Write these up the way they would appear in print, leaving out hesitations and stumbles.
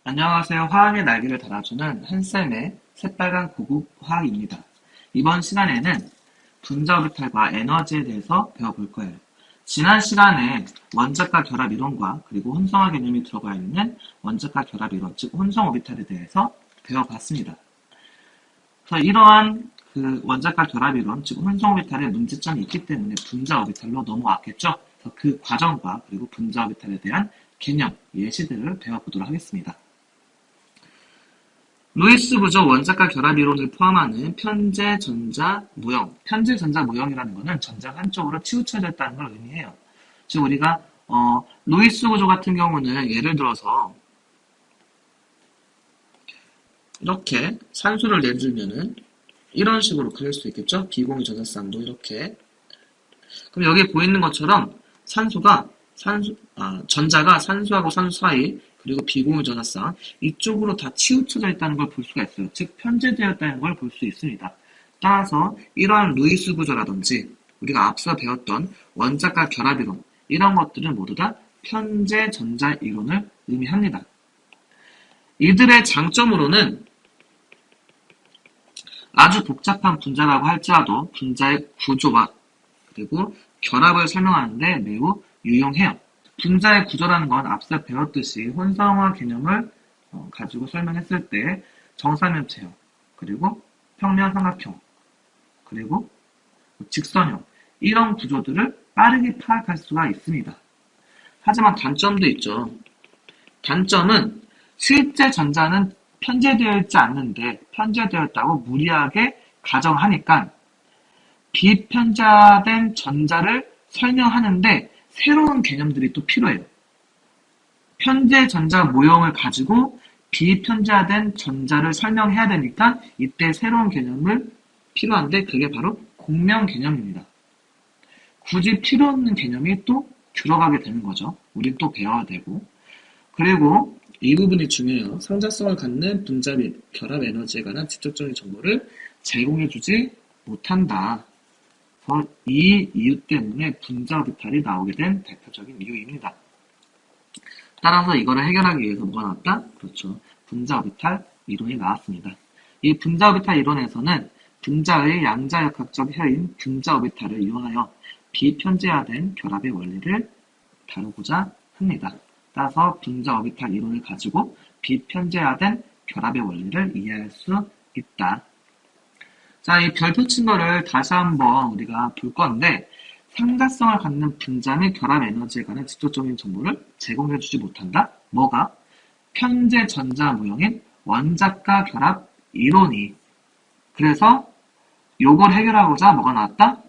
안녕하세요. 화학의 날개를 달아주는 한쌤의 새빨간 고급 화학입니다. 이번 시간에는 분자오르탈과 에너지에 대해서 배워볼 거예요. 지난 시간에 원자과 결합 이론과 그리고 혼성화 개념이 들어가 있는 원자과 결합 이론, 즉 혼성 오비탈에 대해서 배워봤습니다. 그래서 이러한 원자과 결합 이론, 즉 혼성 오비탈에 문제점이 있기 때문에 분자 오비탈로 넘어왔겠죠. 그래서 그 과정과 그리고 분자 오비탈에 대한 개념, 예시들을 배워보도록 하겠습니다. 루이스 구조 원자과 결합 이론을 포함하는 편제 전자 무형. 편제 전자 무형이라는 것은 전자가 한쪽으로 치우쳐져 있다는 걸 의미해요. 즉 우리가 루이스 구조 같은 경우는 예를 들어서 이렇게 산소를 내주면은 이런 식으로 그릴 수 있겠죠? 비공유 전자쌍도 이렇게. 그럼 여기 보이는 것처럼 전자가 산소하고 산소 사이 그리고 비공유 전화쌍 이쪽으로 다 치우쳐져 있다는 걸 볼 수가 있어요. 즉 편제되어 있다는 걸 볼 수 있습니다. 따라서 이러한 루이스 구조라든지 우리가 앞서 배웠던 원자과 결합 이론 이런 것들은 모두 다 편제 전자 이론을 의미합니다. 이들의 장점으로는 아주 복잡한 분자라고 할지라도 분자의 구조와 그리고 결합을 설명하는데 매우 유용해요. 분자의 구조라는 건 앞서 배웠듯이 혼성화 개념을 가지고 설명했을 때 정사면체형, 그리고 평면 삼각형, 그리고 직선형 이런 구조들을 빠르게 파악할 수가 있습니다. 하지만 단점도 있죠. 단점은 실제 전자는 편제되어 있지 않는데 편제되어 있다고 무리하게 가정하니까 비편자된 전자를 설명하는데 새로운 개념들이 또 필요해요. 편제 전자 모형을 가지고 비편자된 전자를 설명해야 되니까 이때 새로운 개념을 필요한데 그게 바로 공명 개념입니다. 굳이 필요 없는 개념이 또 들어가게 되는 거죠. 우린 또 배워야 되고. 그리고 이 부분이 중요해요. 상자성을 갖는 분자 및 결합 에너지에 관한 직접적인 정보를 제공해주지 못한다. 이 이유 때문에 분자 오비탈이 나오게 된 대표적인 이유입니다. 따라서 이거를 해결하기 위해서 뭐가 나왔다? 그렇죠. 분자 오비탈 이론이 나왔습니다. 이 분자 오비탈 이론에서는 분자의 양자역학적 해인 분자 오비탈을 이용하여 비편제화된 결합의 원리를 다루고자 합니다. 따라서 분자 오비탈 이론을 가지고 비편제화된 결합의 원리를 이해할 수 있다. 자, 이 별표 친 거를 다시 한번 우리가 볼 건데 상자성을 갖는 분자 및 결합 에너지에 관한 직접적인 정보를 제공해주지 못한다? 뭐가? 편제 전자 무형인 원자과 결합 이론이. 그래서 요걸 해결하고자 뭐가 나왔다?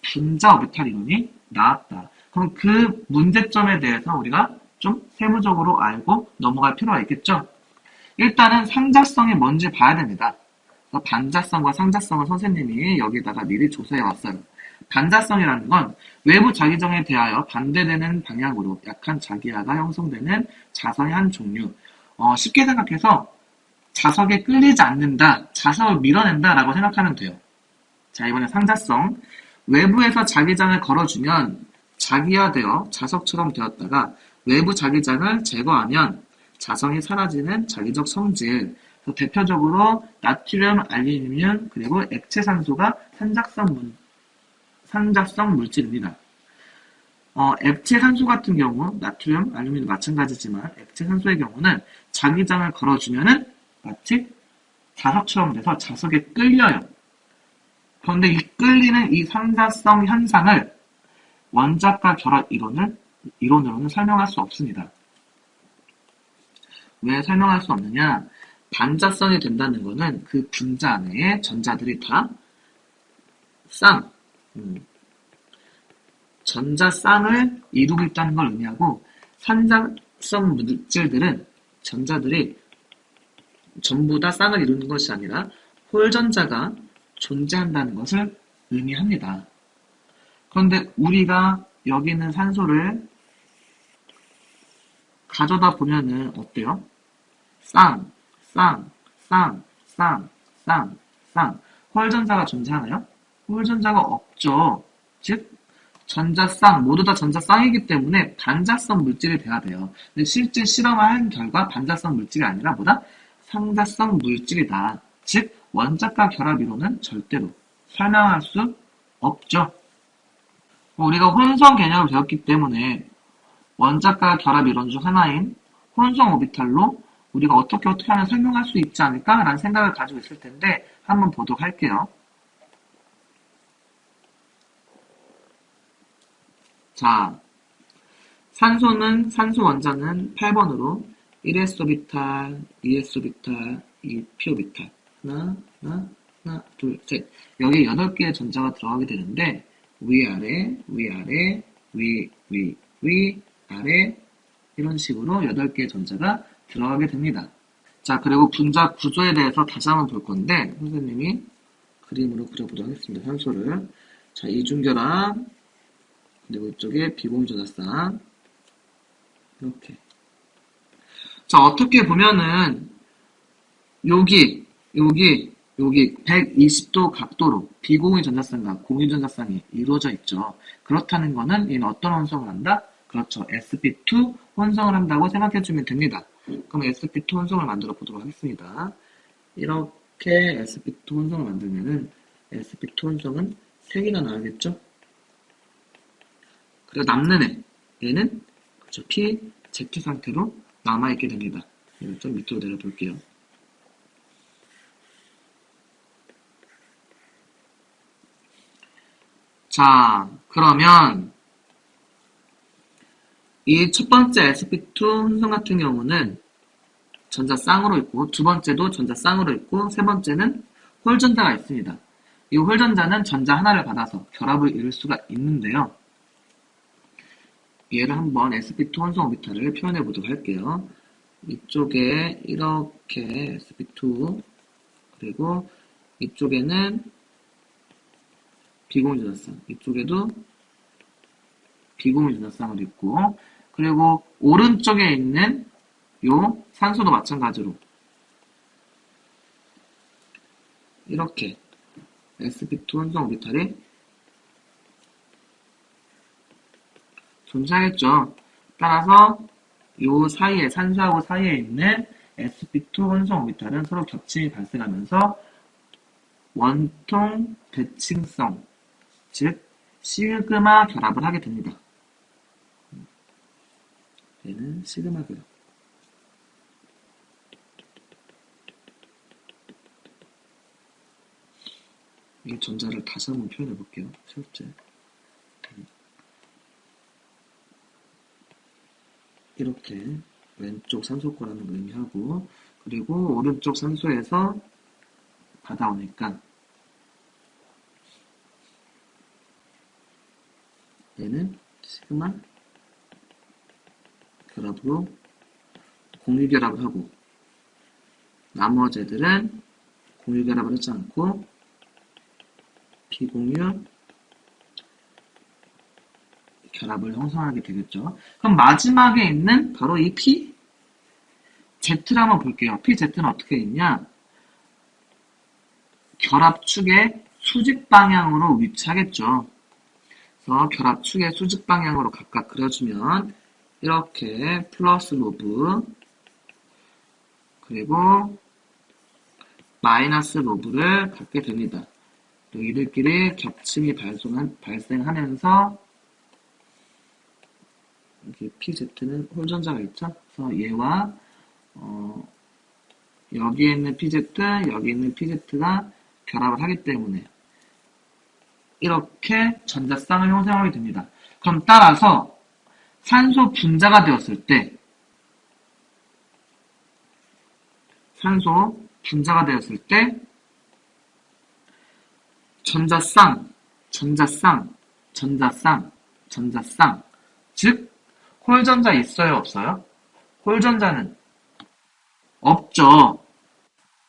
분자 오비탈 이론이 나왔다. 그럼 그 문제점에 대해서 우리가 좀 세부적으로 알고 넘어갈 필요가 있겠죠? 일단은 상자성이 뭔지 봐야 됩니다. 반자성과 상자성을 선생님이 여기다가 미리 조사해 왔어요. 반자성이라는 건 외부 자기장에 대하여 반대되는 방향으로 약한 자기하가 형성되는 자성의 한 종류. 쉽게 생각해서 자석에 끌리지 않는다, 자석을 밀어낸다 라고 생각하면 돼요. 자, 이번에 상자성. 외부에서 자기장을 걸어주면 자기화되어 자석처럼 되었다가 외부 자기장을 제거하면 자성이 사라지는 자기적 성질. 대표적으로 나트륨, 알루미늄, 그리고 액체 산소가 산자성 물질입니다. 액체 산소 같은 경우, 나트륨, 알루미늄 마찬가지지만 액체 산소의 경우는 자기장을 걸어주면은 마치 자석처럼 돼서 자석에 끌려요. 그런데 이 끌리는 이 산자성 현상을 원자과 결합 이론으로는 설명할 수 없습니다. 왜 설명할 수 없느냐? 반자성이 된다는 것은 그 분자 안에 전자들이 다 전자쌍을 이루고 있다는 걸 의미하고 산자성 물질들은 전자들이 전부 다 쌍을 이루는 것이 아니라 홀전자가 존재한다는 것을 의미합니다. 그런데 우리가 여기 있는 산소를 가져다 보면은 어때요? 쌍, 홀전자가 존재하나요? 홀전자가 없죠. 즉 전자쌍, 모두 다 전자쌍이기 때문에 반자성 물질이 돼야 돼요. 근데 실제 실험을 한 결과 반자성 물질이 아니라 뭐다? 상자성 물질이다. 즉, 원자과 결합 이론은 절대로 설명할 수 없죠. 우리가 혼성 개념을 배웠기 때문에 원자과 결합 이론 중 하나인 혼성 오비탈로 우리가 어떻게 하면 설명할 수 있지 않을까라는 생각을 가지고 있을 텐데 한번 보도록 할게요. 자, 산소 원자는 8번으로 1s 오비탈, 2s 오비탈, 2p 오비탈. 하나, 둘, 셋. 여기 8개의 전자가 들어가게 되는데 위아래, 위, 아래 이런 식으로 8개의 전자가 들어가게 됩니다. 자, 그리고 분자 구조에 대해서 다시 한번 볼 건데 선생님이 그림으로 그려보도록 하겠습니다. 산소를. 자, 이중결합 그리고 이쪽에 비공유전자쌍 이렇게. 자, 어떻게 보면은 여기 120도 각도로 비공유전자쌍과 공유전자쌍이 이루어져 있죠. 그렇다는 거는 얘는 어떤 혼성을 한다? 그렇죠. sp2 혼성을 한다고 생각해주면 됩니다. 그럼 sp2 혼성을 만들어 보도록 하겠습니다. 이렇게 sp2 혼성을 만들면은 sp2 혼성은 3개가 나오겠죠? 그리고 남는 얘는 그렇죠. PZ 상태로 남아있게 됩니다. 이걸 좀 밑으로 내려볼게요. 자, 그러면 이 첫 번째 sp2 혼성 같은 경우는 전자쌍으로 있고 두 번째도 전자쌍으로 있고 세 번째는 홀전자가 있습니다. 이 홀전자는 전자 하나를 받아서 결합을 이룰 수가 있는데요. 얘를 한번 sp2 혼성 오비탈을 표현해 보도록 할게요. 이쪽에 이렇게 sp2 그리고 이쪽에는 비공유전자쌍 이쪽에도 비공유전자쌍으로 있고 그리고 오른쪽에 있는 요 산소도 마찬가지로 이렇게 sp2 혼성 오비탈이 존재하겠죠. 따라서 요 사이에 산소하고 사이에 있는 sp2 혼성 오비탈은 서로 겹침이 발생하면서 원통 대칭성 즉 시그마 결합을 하게 됩니다. 얘는 시그마 결합. 이 전자를 다시 한번 표현해 볼게요. 실제 이렇게 왼쪽 산소 거라는 걸 의미하고 그리고 오른쪽 산소에서 받아오니까 얘는 시그마 결합으로 공유결합을 하고 나머지 애들은 공유결합을 하지 않고 비공유 결합을 형성하게 되겠죠. 그럼 마지막에 있는 바로 이 PZ를 한번 볼게요. PZ는 어떻게 있냐? 결합축의 수직 방향으로 위치하겠죠. 그래서 결합축의 수직 방향으로 각각 그려주면 이렇게 플러스 로브 그리고 마이너스 로브를 갖게 됩니다. 이들끼리 겹침이 발생하면서 여기 PZ는 홀전자가 있죠. 그래서 얘와 여기에 있는 PZ, 여기 있는 PZ가 결합을 하기 때문에 이렇게 전자쌍을 형성하게 됩니다. 그럼 따라서 산소 분자가 되었을 때 전자쌍, 즉 홀전자 있어요, 없어요? 홀전자는 없죠.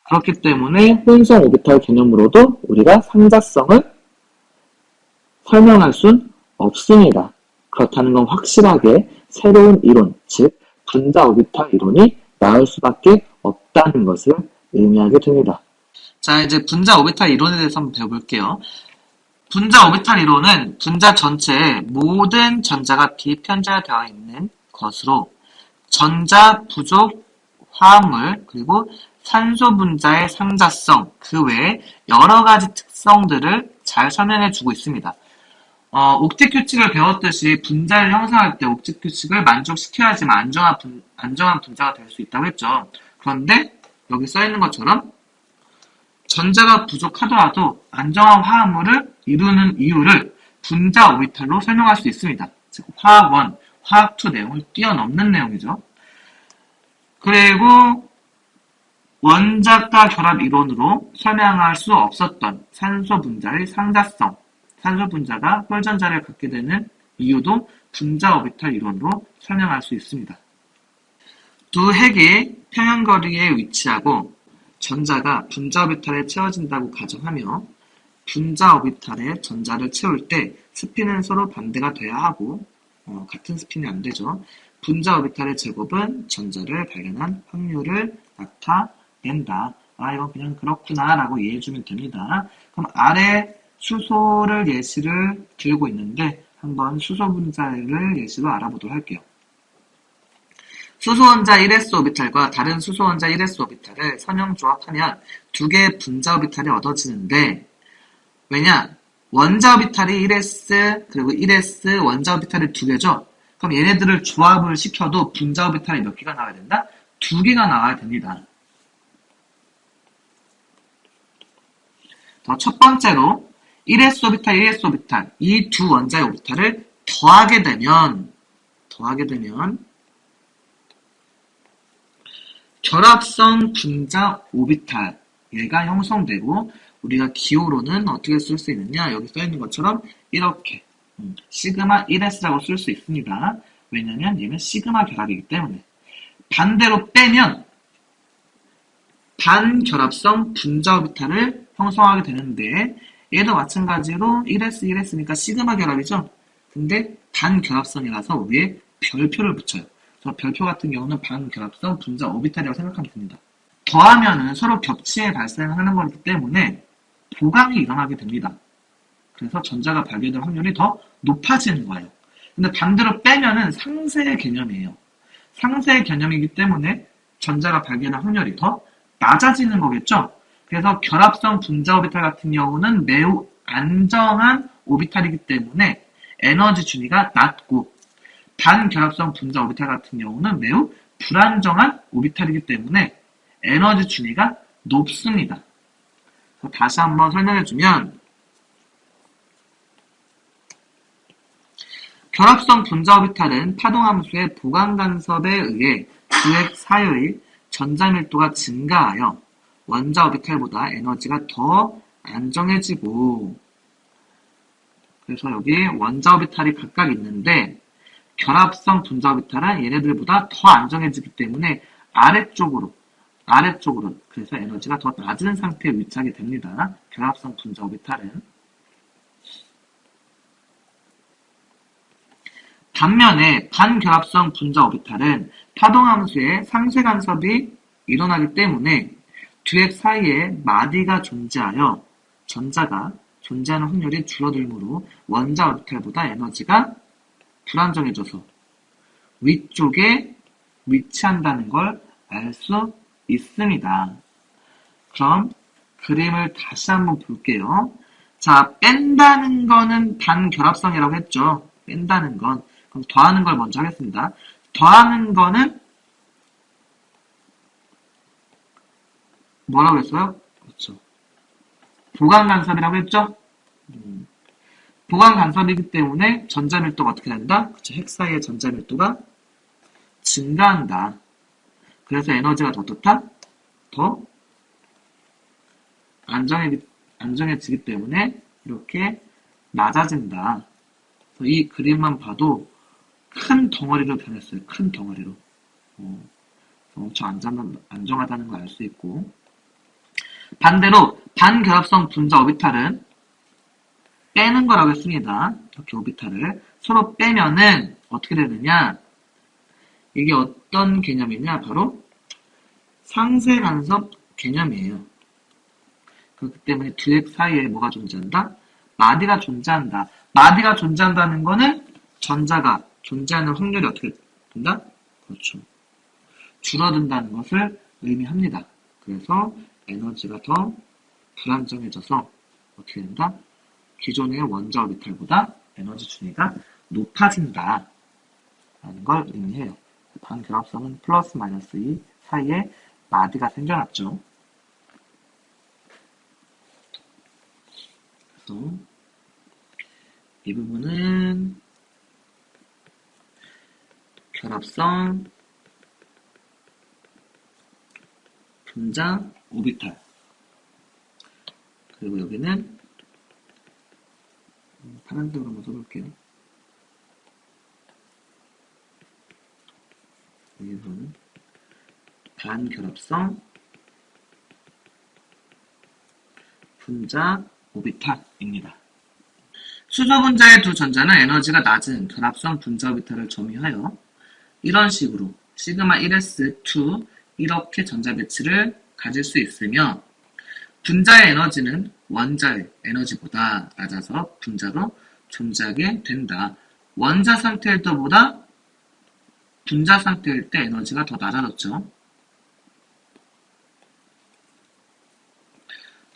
그렇기 때문에 혼성 오비탈 개념으로도 우리가 상자성을 설명할 순 없습니다. 그렇다는 건 확실하게 새로운 이론, 즉 분자 오비탈 이론이 나올 수밖에 없다는 것을 의미하게 됩니다. 자, 이제 분자 오비탈 이론에 대해서 한번 배워볼게요. 분자 오비탈 이론은 분자 전체에 모든 전자가 비편자되어 있는 것으로 전자 부족 화합물 그리고 산소 분자의 상자성 그 외에 여러 가지 특성들을 잘 설명해주고 있습니다. 옥텟 규칙을 배웠듯이 분자를 형성할 때 옥텟 규칙을 만족시켜야지만 안정한 분자가 될 수 있다고 했죠. 그런데 여기 써있는 것처럼 전자가 부족하더라도 안정한 화합물을 이루는 이유를 분자 오비탈로 설명할 수 있습니다. 즉 화학 1, 화학 2 내용을 뛰어넘는 내용이죠. 그리고 원자가 결합 이론으로 설명할 수 없었던 산소 분자의 상자성, 산소 분자가 홀전자를 갖게 되는 이유도 분자 오비탈 이론으로 설명할 수 있습니다. 두 핵이 평행거리에 위치하고 전자가 분자 오비탈에 채워진다고 가정하며 분자 오비탈에 전자를 채울 때 스핀은 서로 반대가 돼야 하고 같은 스핀이 안 되죠. 분자 오비탈의 제곱은 전자를 발견한 확률을 나타낸다. 이건 그냥 그렇구나 라고 이해해주면 됩니다. 그럼 아래 수소를 예시를 들고 있는데 한번 수소 분자를 예시로 알아보도록 할게요. 수소 원자 1s 오비탈과 다른 수소 원자 1s 오비탈을 선형 조합하면 두 개의 분자 오비탈이 얻어지는데 왜냐? 원자 오비탈이 1s 그리고 1s 원자 오비탈이 두 개죠? 그럼 얘네들을 조합을 시켜도 분자 오비탈이 몇 개가 나와야 된다? 두 개가 나와야 됩니다. 첫 번째로 1s 오비탈, 1s 오비탈 이 두 원자의 오비탈을 더하게 되면 결합성 분자 오비탈 얘가 형성되고 우리가 기호로는 어떻게 쓸 수 있느냐 여기 써있는 것처럼 이렇게 시그마 1s라고 쓸 수 있습니다. 왜냐면 얘는 시그마 결합이기 때문에. 반대로 빼면 반결합성 분자 오비탈을 형성하게 되는데 얘도 마찬가지로 1s, 1s니까 시그마 결합이죠. 근데 반결합성이라서 위에 별표를 붙여요. 그래서 별표 같은 경우는 반결합성 분자 오비탈이라고 생각하면 됩니다. 더하면은 서로 겹치에 발생하는 거기 때문에 보강이 일어나게 됩니다. 그래서 전자가 발견될 확률이 더 높아지는 거예요. 근데 반대로 빼면은 상쇄의 개념이에요. 상쇄의 개념이기 때문에 전자가 발견할 확률이 더 낮아지는 거겠죠. 그래서 결합성 분자 오비탈 같은 경우는 매우 안정한 오비탈이기 때문에 에너지 준위가 낮고 반결합성 분자 오비탈 같은 경우는 매우 불안정한 오비탈이기 때문에 에너지 준위가 높습니다. 다시 한번 설명해주면 결합성 분자 오비탈은 파동함수의 보강 간섭에 의해 두 핵 사이의 전자 밀도가 증가하여 원자 오비탈보다 에너지가 더 안정해지고 그래서 여기 원자 오비탈이 각각 있는데 결합성 분자 오비탈은 얘네들보다 더 안정해지기 때문에 아래쪽으로 그래서 에너지가 더 낮은 상태에 위치하게 됩니다. 결합성 분자 오비탈은. 반면에 반결합성 분자 오비탈은 파동함수의 상쇄 간섭이 일어나기 때문에 두 핵 사이에 마디가 존재하여 전자가 존재하는 확률이 줄어들므로 원자 오비탈보다 에너지가 불안정해져서 위쪽에 위치한다는 걸 알 수 있습니다. 그럼 그림을 다시 한번 볼게요. 자, 뺀다는 거는 반결합성이라고 했죠. 뺀다는 건. 그럼 더하는 걸 먼저 하겠습니다. 더하는 거는 뭐라고 했어요? 그렇죠. 보강 간섭이라고 했죠? 보강 간섭이기 때문에 전자 밀도가 어떻게 된다? 그렇죠. 핵 사이의 전자 밀도가 증가한다. 그래서 에너지가 더 어떻다? 더 안정해지기 때문에 이렇게 낮아진다. 이 그림만 봐도 큰 덩어리로 변했어요. 큰 덩어리로. 엄청 안정하다는 걸 알 수 있고. 반대로 반결합성 분자 오비탈은 빼는 거라고 했습니다. 이렇게 오비탈을 서로 빼면은 어떻게 되느냐? 이게 어떤 개념이냐? 바로 상쇄 간섭 개념이에요. 그렇기 때문에 두 핵 사이에 뭐가 존재한다? 마디가 존재한다. 마디가 존재한다는 거는 전자가 존재하는 확률이 어떻게 된다? 그렇죠. 줄어든다는 것을 의미합니다. 그래서 에너지가 더 불안정해져서 어떻게 된다? 기존의 원자 오비탈보다 에너지 준위가 높아진다. 라는 걸 의미해요. 반결합선은 플러스 마이너스 2 사이에 마디가 생겨났죠. 그래서 이 부분은 결합선 분자 오비탈, 그리고 여기는 파란색으로 한번 써볼게요. 여기서는 반결합선 분자 오비탈입니다. 수소 분자의 두 전자는 에너지가 낮은 결합선 분자 오비탈을 점유하여 이런 식으로 시그마 1s2 이렇게 전자 배치를 가질 수 있으며 분자의 에너지는 원자의 에너지보다 낮아서 분자로 존재하게 된다. 원자 상태일 때보다 분자 상태일 때 에너지가 더 낮아졌죠.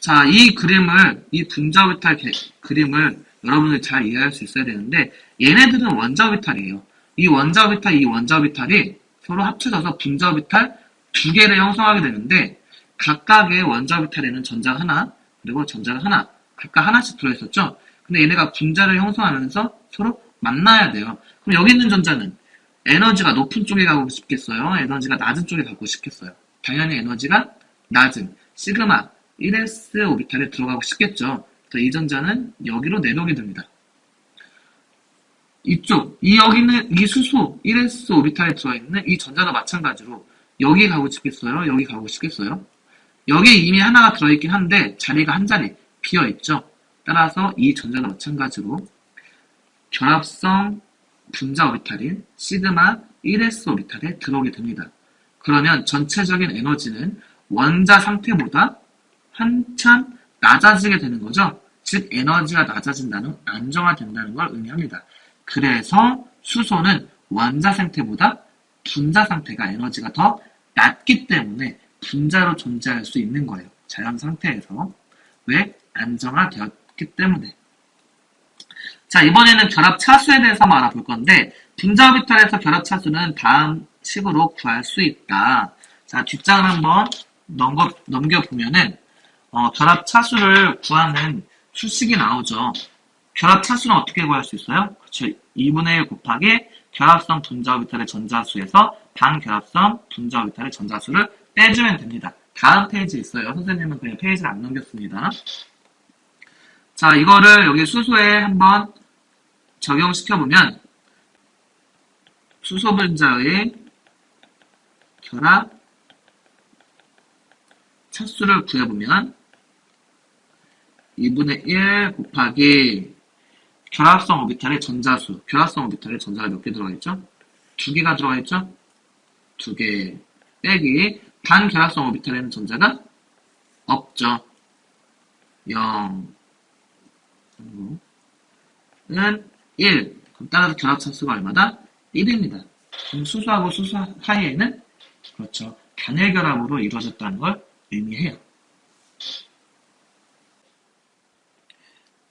자, 이 분자 오비탈 그림을 여러분들이 잘 이해할 수 있어야 되는데, 얘네들은 원자 오비탈이에요. 이 원자 오비탈이 서로 합쳐져서 분자 오비탈 두 개를 형성하게 되는데, 각각의 원자 오비탈에는 전자가 하나, 그리고 전자가 하나, 각각 하나씩 들어있었죠? 근데 얘네가 분자를 형성하면서 서로 만나야 돼요. 그럼 여기 있는 전자는 에너지가 높은 쪽에 가고 싶겠어요? 에너지가 낮은 쪽에 가고 싶겠어요? 당연히 에너지가 낮은 시그마 1s 오비탈에 들어가고 싶겠죠. 그래서 이 전자는 여기로 내려오게 됩니다. 여기는 이 수소 1s 오비탈에 들어있는 이 전자도 마찬가지로 여기 가고 싶겠어요? 여기 가고 싶겠어요? 여기에 이미 하나가 들어있긴 한데 자리가 한 자리 비어있죠. 따라서 이 전자도 마찬가지로 결합성 분자 오비탈인 시그마 1s 오비탈에 들어오게 됩니다. 그러면 전체적인 에너지는 원자 상태보다 한참 낮아지게 되는 거죠. 즉 에너지가 낮아진다는 안정화된다는 걸 의미합니다. 그래서 수소는 원자 상태보다 분자 상태가 에너지가 더 낮기 때문에 분자로 존재할 수 있는 거예요. 자연 상태에서. 왜? 안정화되었기 때문에. 자, 이번에는 결합 차수에 대해서 한번 알아볼 건데, 분자 오비탈에서 결합 차수는 다음 식으로 구할 수 있다. 자, 뒷장을 한번 넘겨보면은 결합 차수를 구하는 수식이 나오죠. 결합 차수는 어떻게 구할 수 있어요? 그렇죠. 2분의 1 곱하기 결합성 분자 오비탈의 전자수에서 반결합성 분자 오비탈의 전자수를 빼주면 됩니다. 다음 페이지에 있어요. 선생님은 그냥 페이지를 안 넘겼습니다. 자, 이거를 여기 수소에 한번 적용시켜보면 수소 분자의 결합 차수를 구해보면 2분의 1 곱하기 결합성 오비탈의 전자수, 결합성 오비탈의 전자가 몇 개 들어가 있죠? 2개가 들어가 있죠? 2개 빼기 반결합성 오비탈에는 전자가 없죠. 0 는 1. 그럼 따라서 결합 차수가 얼마다? 1입니다. 그럼 수소하고 수소 사이에는 그렇죠. 단일 결합으로 이루어졌다는 걸 의미해요.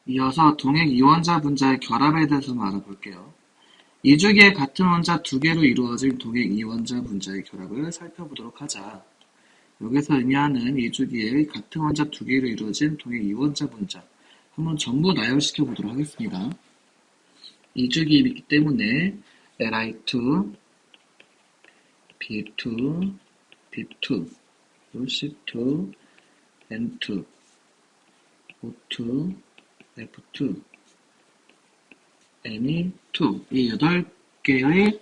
이어서 동액 이원자 분자의 결합에 대해서 알아볼게요. 이주기의 같은 원자 두 개로 이루어질 동액 이원자 분자의 결합을 살펴보도록 하자. 여기서 의미하는 이주기의 같은 원자 두 개로 이루어진 동액 이원자 분자 한번 전부 나열시켜 보도록 하겠습니다. 이주기이기 때문에 Li2, B2, B2, C2, N2, O2, F2, Ne2 이 8개의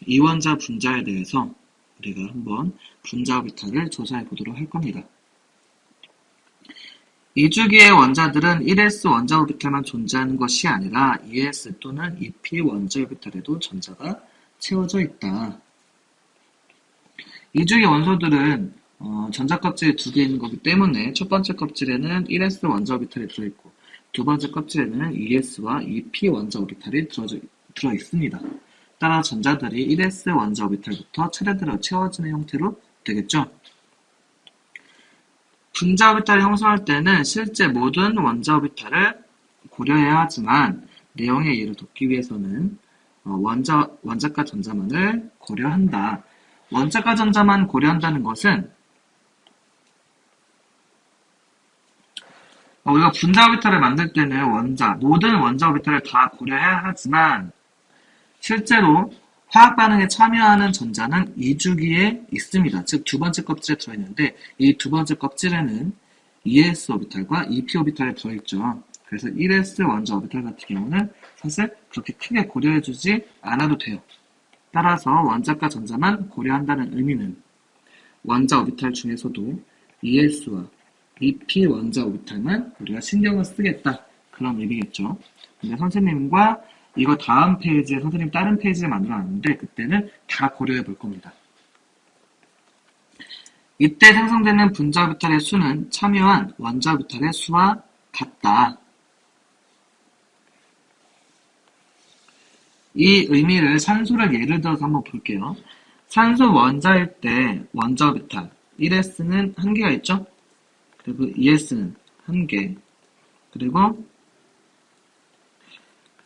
이원자 분자에 대해서 우리가 한번 분자 오비탈을 조사해 보도록 할 겁니다. 이주기의 원자들은 1s 원자 오비탈만 존재하는 것이 아니라 2s 또는 2p 원자 오비탈에도 전자가 채워져 있다. 이주기 원소들은 전자 껍질이 두 개 있는 거기 때문에 첫 번째 껍질에는 1s 원자 오비탈이 들어있고 두 번째 껍질에는 2s와 2p 원자 오비탈이 들어있습니다. 따라 전자들이 1s 원자 오비탈부터 차례대로 채워지는 형태로 되겠죠. 분자 오비탈을 형성할 때는 실제 모든 원자 오비탈을 고려해야 하지만 내용의 이해를 돕기 위해서는 원자과 전자만을 고려한다. 원자과 전자만 고려한다는 것은 우리가 분자 오비탈을 만들 때는 모든 원자 오비탈을 다 고려해야 하지만 실제로 화학 반응에 참여하는 전자는 2주기에 있습니다. 즉 두 번째 껍질에 들어있는데 이 두 번째 껍질에는 2s 오비탈과 2p 오비탈이 들어있죠. 그래서 1s 원자 오비탈 같은 경우는 사실 그렇게 크게 고려해주지 않아도 돼요. 따라서 원자과 전자만 고려한다는 의미는 원자 오비탈 중에서도 2s와 2p 원자 오비탈만 우리가 신경을 쓰겠다. 그런 의미겠죠. 근데 선생님과 이거 다음 페이지에 선생님 다른 페이지를 만들어놨는데 그때는 다 고려해 볼 겁니다. 이때 생성되는 분자 오비탈의 수는 참여한 원자 오비탈의 수와 같다. 이 의미를 산소를 예를 들어서 한번 볼게요. 산소 원자일 때 원자 오비탈 1s는 1개가 있죠? 그리고 2s는 1개, 그리고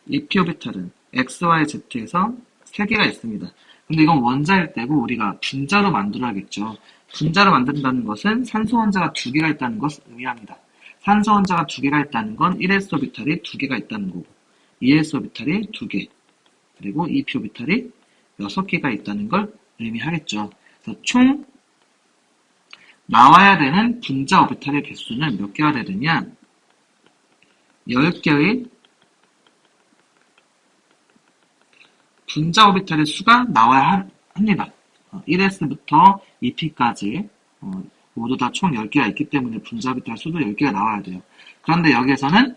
2p 오비탈은 x, y, z에서 3개가 있습니다. 근데 이건 원자일 때고 우리가 분자로 만들어야겠죠. 분자로 만든다는 것은 산소 원자가 2개가 있다는 것을 의미합니다. 산소 원자가 2개가 있다는 건 1s 오비탈이 2개가 있다는 거고 2s 오비탈이 2개, 그리고 2p 오비탈이 6개가 있다는 걸 의미하겠죠. 그래서 총 나와야 되는 분자 오비탈의 개수는 몇 개가 되느냐? 10개의 분자 오비탈의 수가 나와야 합니다. 1s부터 2p까지 모두 다 총 10개가 있기 때문에 분자 오비탈 수도 10개가 나와야 돼요. 그런데 여기에서는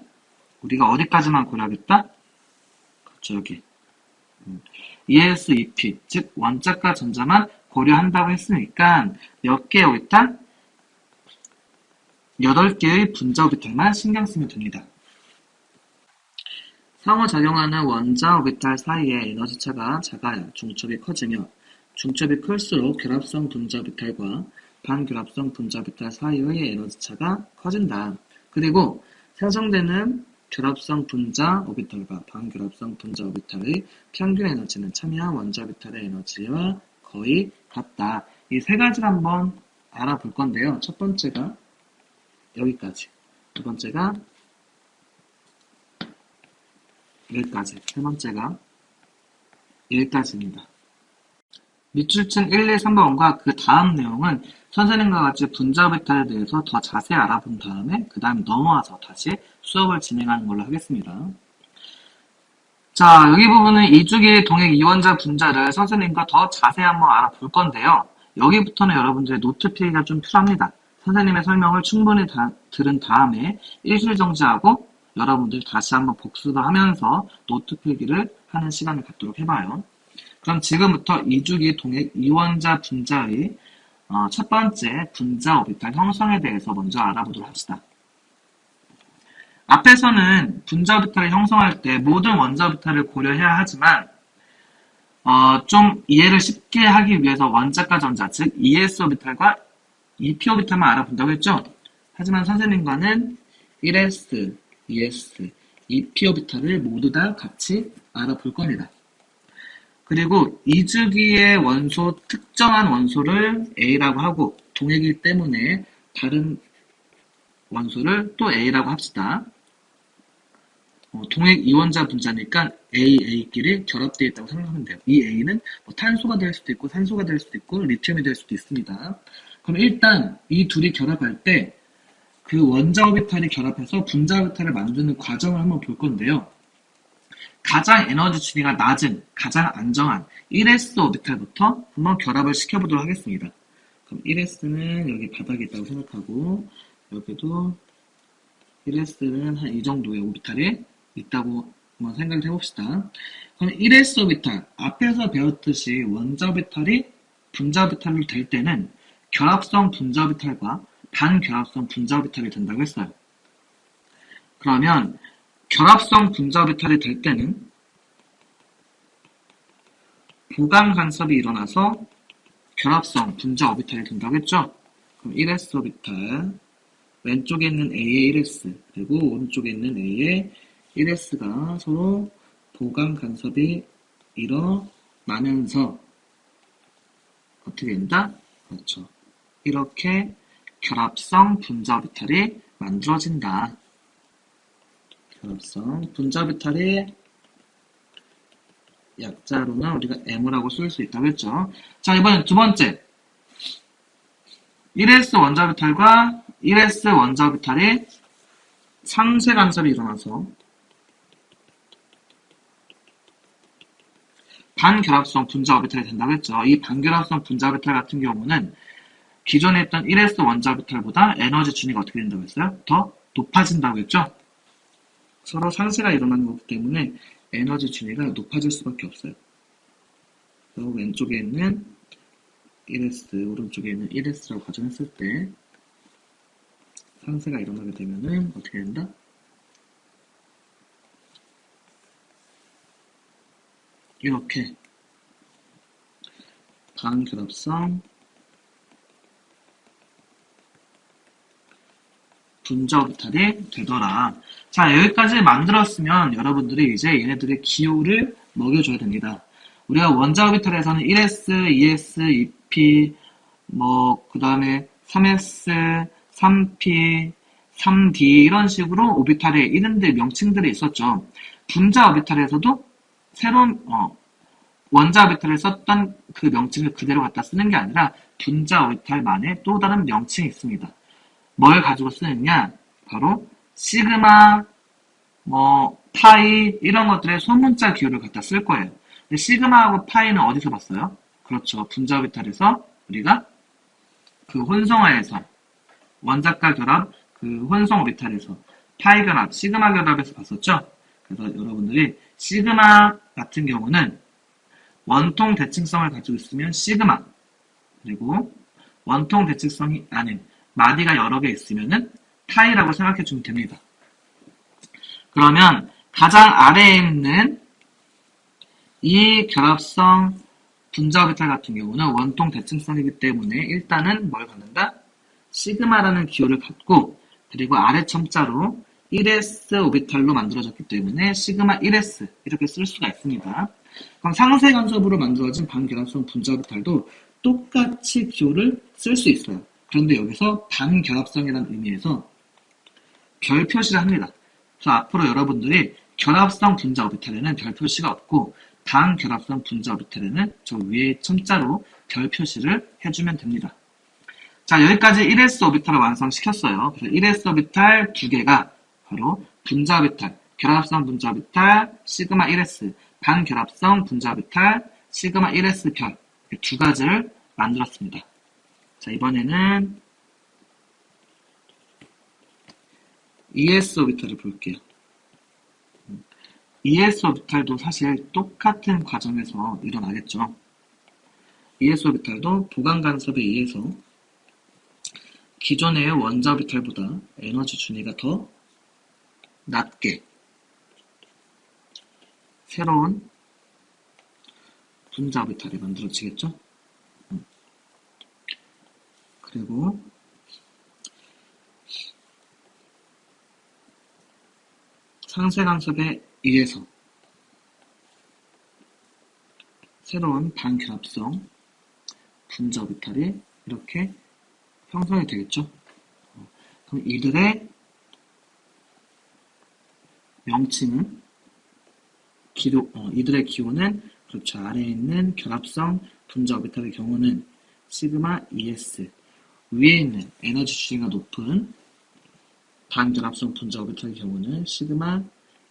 우리가 어디까지만 고려하겠다? 그렇죠, 여기. 2s, 2p, 즉 원자과 전자만 고려한다고 했으니까 몇 개의 오비탈? 8개의 분자 오비탈만 신경 쓰면 됩니다. 상호작용하는 원자 오비탈 사이의 에너지차가 작아야 중첩이 커지며 중첩이 클수록 결합성 분자 오비탈과 반결합성 분자 오비탈 사이의 에너지차가 커진다. 그리고 생성되는 결합성 분자 오비탈과 반결합성 분자 오비탈의 평균 에너지는 참여한 원자 오비탈의 에너지와 거의 같다. 이 세 가지를 한번 알아볼 건데요. 첫 번째가 여기까지, 두 번째가 여기까지, 세 번째가 여기까지입니다. 밑줄층 1, 2, 3번과 그 다음 내용은 선생님과 같이 분자 오비탈에 대해서 더 자세히 알아본 다음에 그 다음 넘어와서 다시 수업을 진행하는 걸로 하겠습니다. 자, 여기 부분은 2주기 동액 이원자 분자를 선생님과 더 자세히 한번 알아볼 건데요. 여기부터는 여러분들의 노트 필기가 좀 필요합니다. 선생님의 설명을 충분히 들은 다음에 일실 정지하고 여러분들 다시 한번 복습을 하면서 노트 필기를 하는 시간을 갖도록 해봐요. 그럼 지금부터 2주기 동액 이원자 분자의 첫 번째 분자 오비탈 형성에 대해서 먼저 알아보도록 합시다. 앞에서는 분자 오비탈을 형성할 때 모든 원자 오비탈을 고려해야 하지만 좀 이해를 쉽게 하기 위해서 원자과 전자, 즉 ES 오비탈과 EP 오비탈만 알아본다고 했죠? 하지만 선생님과는 1s, 2s, EP 오비탈을 모두 다 같이 알아볼 겁니다. 그리고 2주기의 원소, 특정한 원소를 A라고 하고 동액이기 때문에 다른 원소를 또 A라고 합시다. 동액 이원자 분자니까 A끼리 결합되어 있다고 생각하면 돼요. 이 A는 뭐 탄소가 될 수도 있고 산소가 될 수도 있고 리튬이 될 수도 있습니다. 그럼 일단 이 둘이 결합할 때 그 원자 오비탈이 결합해서 분자 오비탈을 만드는 과정을 한번 볼 건데요. 가장 에너지 추이가 낮은, 가장 안정한 1s 오비탈부터 한번 결합을 시켜보도록 하겠습니다. 그럼 1s는 여기 바닥에 있다고 생각하고 여기도 1s는 한 이 정도의 오비탈이 있다고 한번 생각을 해봅시다. 그럼 1s 오비탈, 앞에서 배웠듯이 원자 오비탈이 분자 오비탈로 될 때는 결합성 분자 오비탈과 반결합성 분자 오비탈이 된다고 했어요. 그러면 결합성 분자 오비탈이 될 때는 보강 간섭이 일어나서 결합성 분자 오비탈이 된다고 했죠? 그럼 1s 오비탈, 왼쪽에 있는 A의 1s, 그리고 오른쪽에 있는 A의 1s가 서로 보강 간섭이 일어나면서 어떻게 된다? 그렇죠. 이렇게 결합성 분자 오비탈이 만들어진다. 결합성 분자 오비탈이 약자로는 우리가 M이라고 쓸 수 있다고 했죠. 자, 이번엔 두 번째. 1s 원자 오비탈과 1s 원자 오비탈이 상쇄 간섭이 일어나서 반결합성 분자 오비탈이 된다고 했죠. 이 반결합성 분자 오비탈 같은 경우는 기존에 있던 1s 원자 오비탈보다 에너지 준위가 어떻게 된다고 했어요? 더 높아진다고 했죠. 서로 상쇄가 일어나는 거기 때문에 에너지 준위가 높아질 수밖에 없어요. 그래서 왼쪽에 있는 1s, 오른쪽에 있는 1s라고 가정했을 때 상쇄가 일어나게 되면은 어떻게 된다? 이렇게 반결합성 분자 오비탈이 되더라. 자, 여기까지 만들었으면 여러분들이 이제 얘네들의 기호를 먹여줘야 됩니다. 우리가 원자 오비탈에서는 1s, 2s, 2p, 그 다음에 3s, 3p, 3d 이런 식으로 오비탈의 이름들, 명칭들이 있었죠. 분자 오비탈에서도 새로운 원자 오비탈을 썼던 그 명칭을 그대로 갖다 쓰는 게 아니라 분자 오비탈만의 또 다른 명칭이 있습니다. 뭘 가지고 쓰느냐? 바로 시그마, 파이 이런 것들의 소문자 기호를 갖다 쓸 거예요. 근데 시그마하고 파이는 어디서 봤어요? 그렇죠. 분자 오비탈에서 우리가 그 혼성화에서 원자가 결합 그 혼성 오비탈에서 파이 결합, 시그마 결합에서 봤었죠. 그래서 여러분들이 시그마 같은 경우는 원통 대칭성을 가지고 있으면 시그마, 그리고 원통 대칭성이 아닌 마디가 여러 개 있으면은 파이라고 생각해 주면 됩니다. 그러면 가장 아래에 있는 이 결합성 분자 오비탈 같은 경우는 원통 대칭성이기 때문에 일단은 뭘 갖는다? 시그마라는 기호를 갖고, 그리고 아래 첨자로 1s 오비탈로 만들어졌기 때문에 시그마 1s 이렇게 쓸 수가 있습니다. 그럼 상쇄 간섭으로 만들어진 반결합성 분자 오비탈도 똑같이 기호를 쓸 수 있어요. 그런데 여기서 반결합성이라는 의미에서 별 표시를 합니다. 그래서 앞으로 여러분들이 결합성 분자 오비탈에는 별 표시가 없고 반결합성 분자 오비탈에는 저 위에 첨자로 별 표시를 해주면 됩니다. 자, 여기까지 1s 오비탈을 완성시켰어요. 그래서 1s 오비탈 두 개가 바로 분자 오비탈, 결합성 분자 오비탈, 시그마 1s, 반결합성 분자 오비탈, 시그마 1s 별, 두 가지를 만들었습니다. 자, 이번에는 ES 오비탈을 볼게요. ES 오비탈도 사실 똑같은 과정에서 일어나겠죠. ES 오비탈도 보강 간섭에 의해서 기존의 원자 오비탈보다 에너지 준위가 더 낮게 새로운 분자 오비탈이 만들어지겠죠. 그리고 상쇄 간섭에 의해서 새로운 반결합성 분자 오비탈이 이렇게 형성이 되겠죠. 그럼 이들의 명칭은 이들의 기호는 그렇죠. 아래에 있는 결합성 분자 오비탈의 경우는 시그마 ES, 위에 있는 에너지 주기가 높은 반결합성 분자 오비탈의 경우는 시그마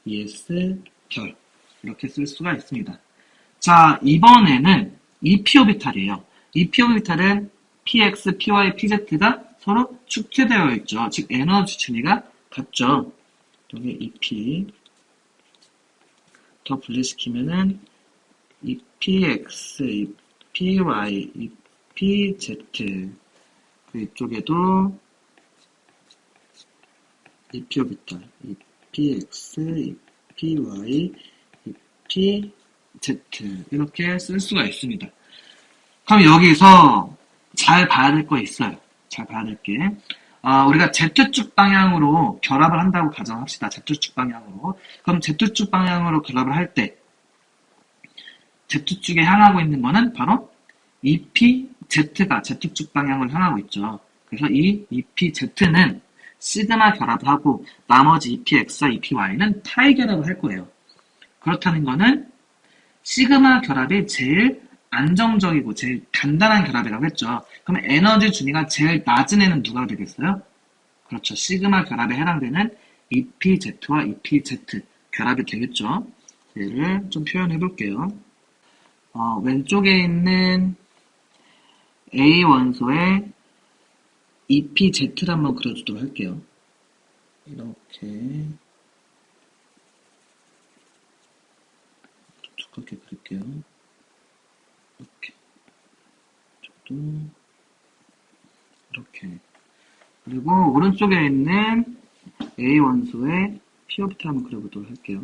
ES 별 이렇게 쓸 수가 있습니다. 자, 이번에는 EP 오비탈이에요. EP 오비탈은 PX, PY, PZ가 서로 축제되어 있죠. 즉 에너지 준위가 같죠. 여기 EP 더 분리시키면은 EPX, EPY, EPZ 이쪽에도 EP 오비탈, EPX, EPY, EPZ 이렇게 쓸 수가 있습니다. 그럼 여기서 잘 봐야 될 거 있어요. 잘 봐야 될 게. 우리가 Z축 방향으로 결합을 한다고 가정합시다. Z축 방향으로. 그럼 Z축 방향으로 결합을 할 때 Z축에 향하고 있는 거는 바로 EPZ가 Z축 방향을 향하고 있죠. 그래서 이 EPZ는 시그마 결합을 하고 나머지 EPX와 EPY는 파이 결합을 할 거예요. 그렇다는 거는 시그마 결합이 제일 안정적이고 제일 간단한 결합이라고 했죠. 그럼 에너지 준위가 제일 낮은 애는 누가 되겠어요? 그렇죠. 시그마 결합에 해당되는 EPZ와 EPZ 결합이 되겠죠. 얘를 좀 표현해 볼게요. 왼쪽에 있는 A 원소의 EPZ를 한번 그려주도록 할게요. 이렇게 두껍게 그릴게요. 이렇게 또 이렇게 그리고 오른쪽에 있는 A 원소의 P 오비탈 한번 그려보도록 할게요.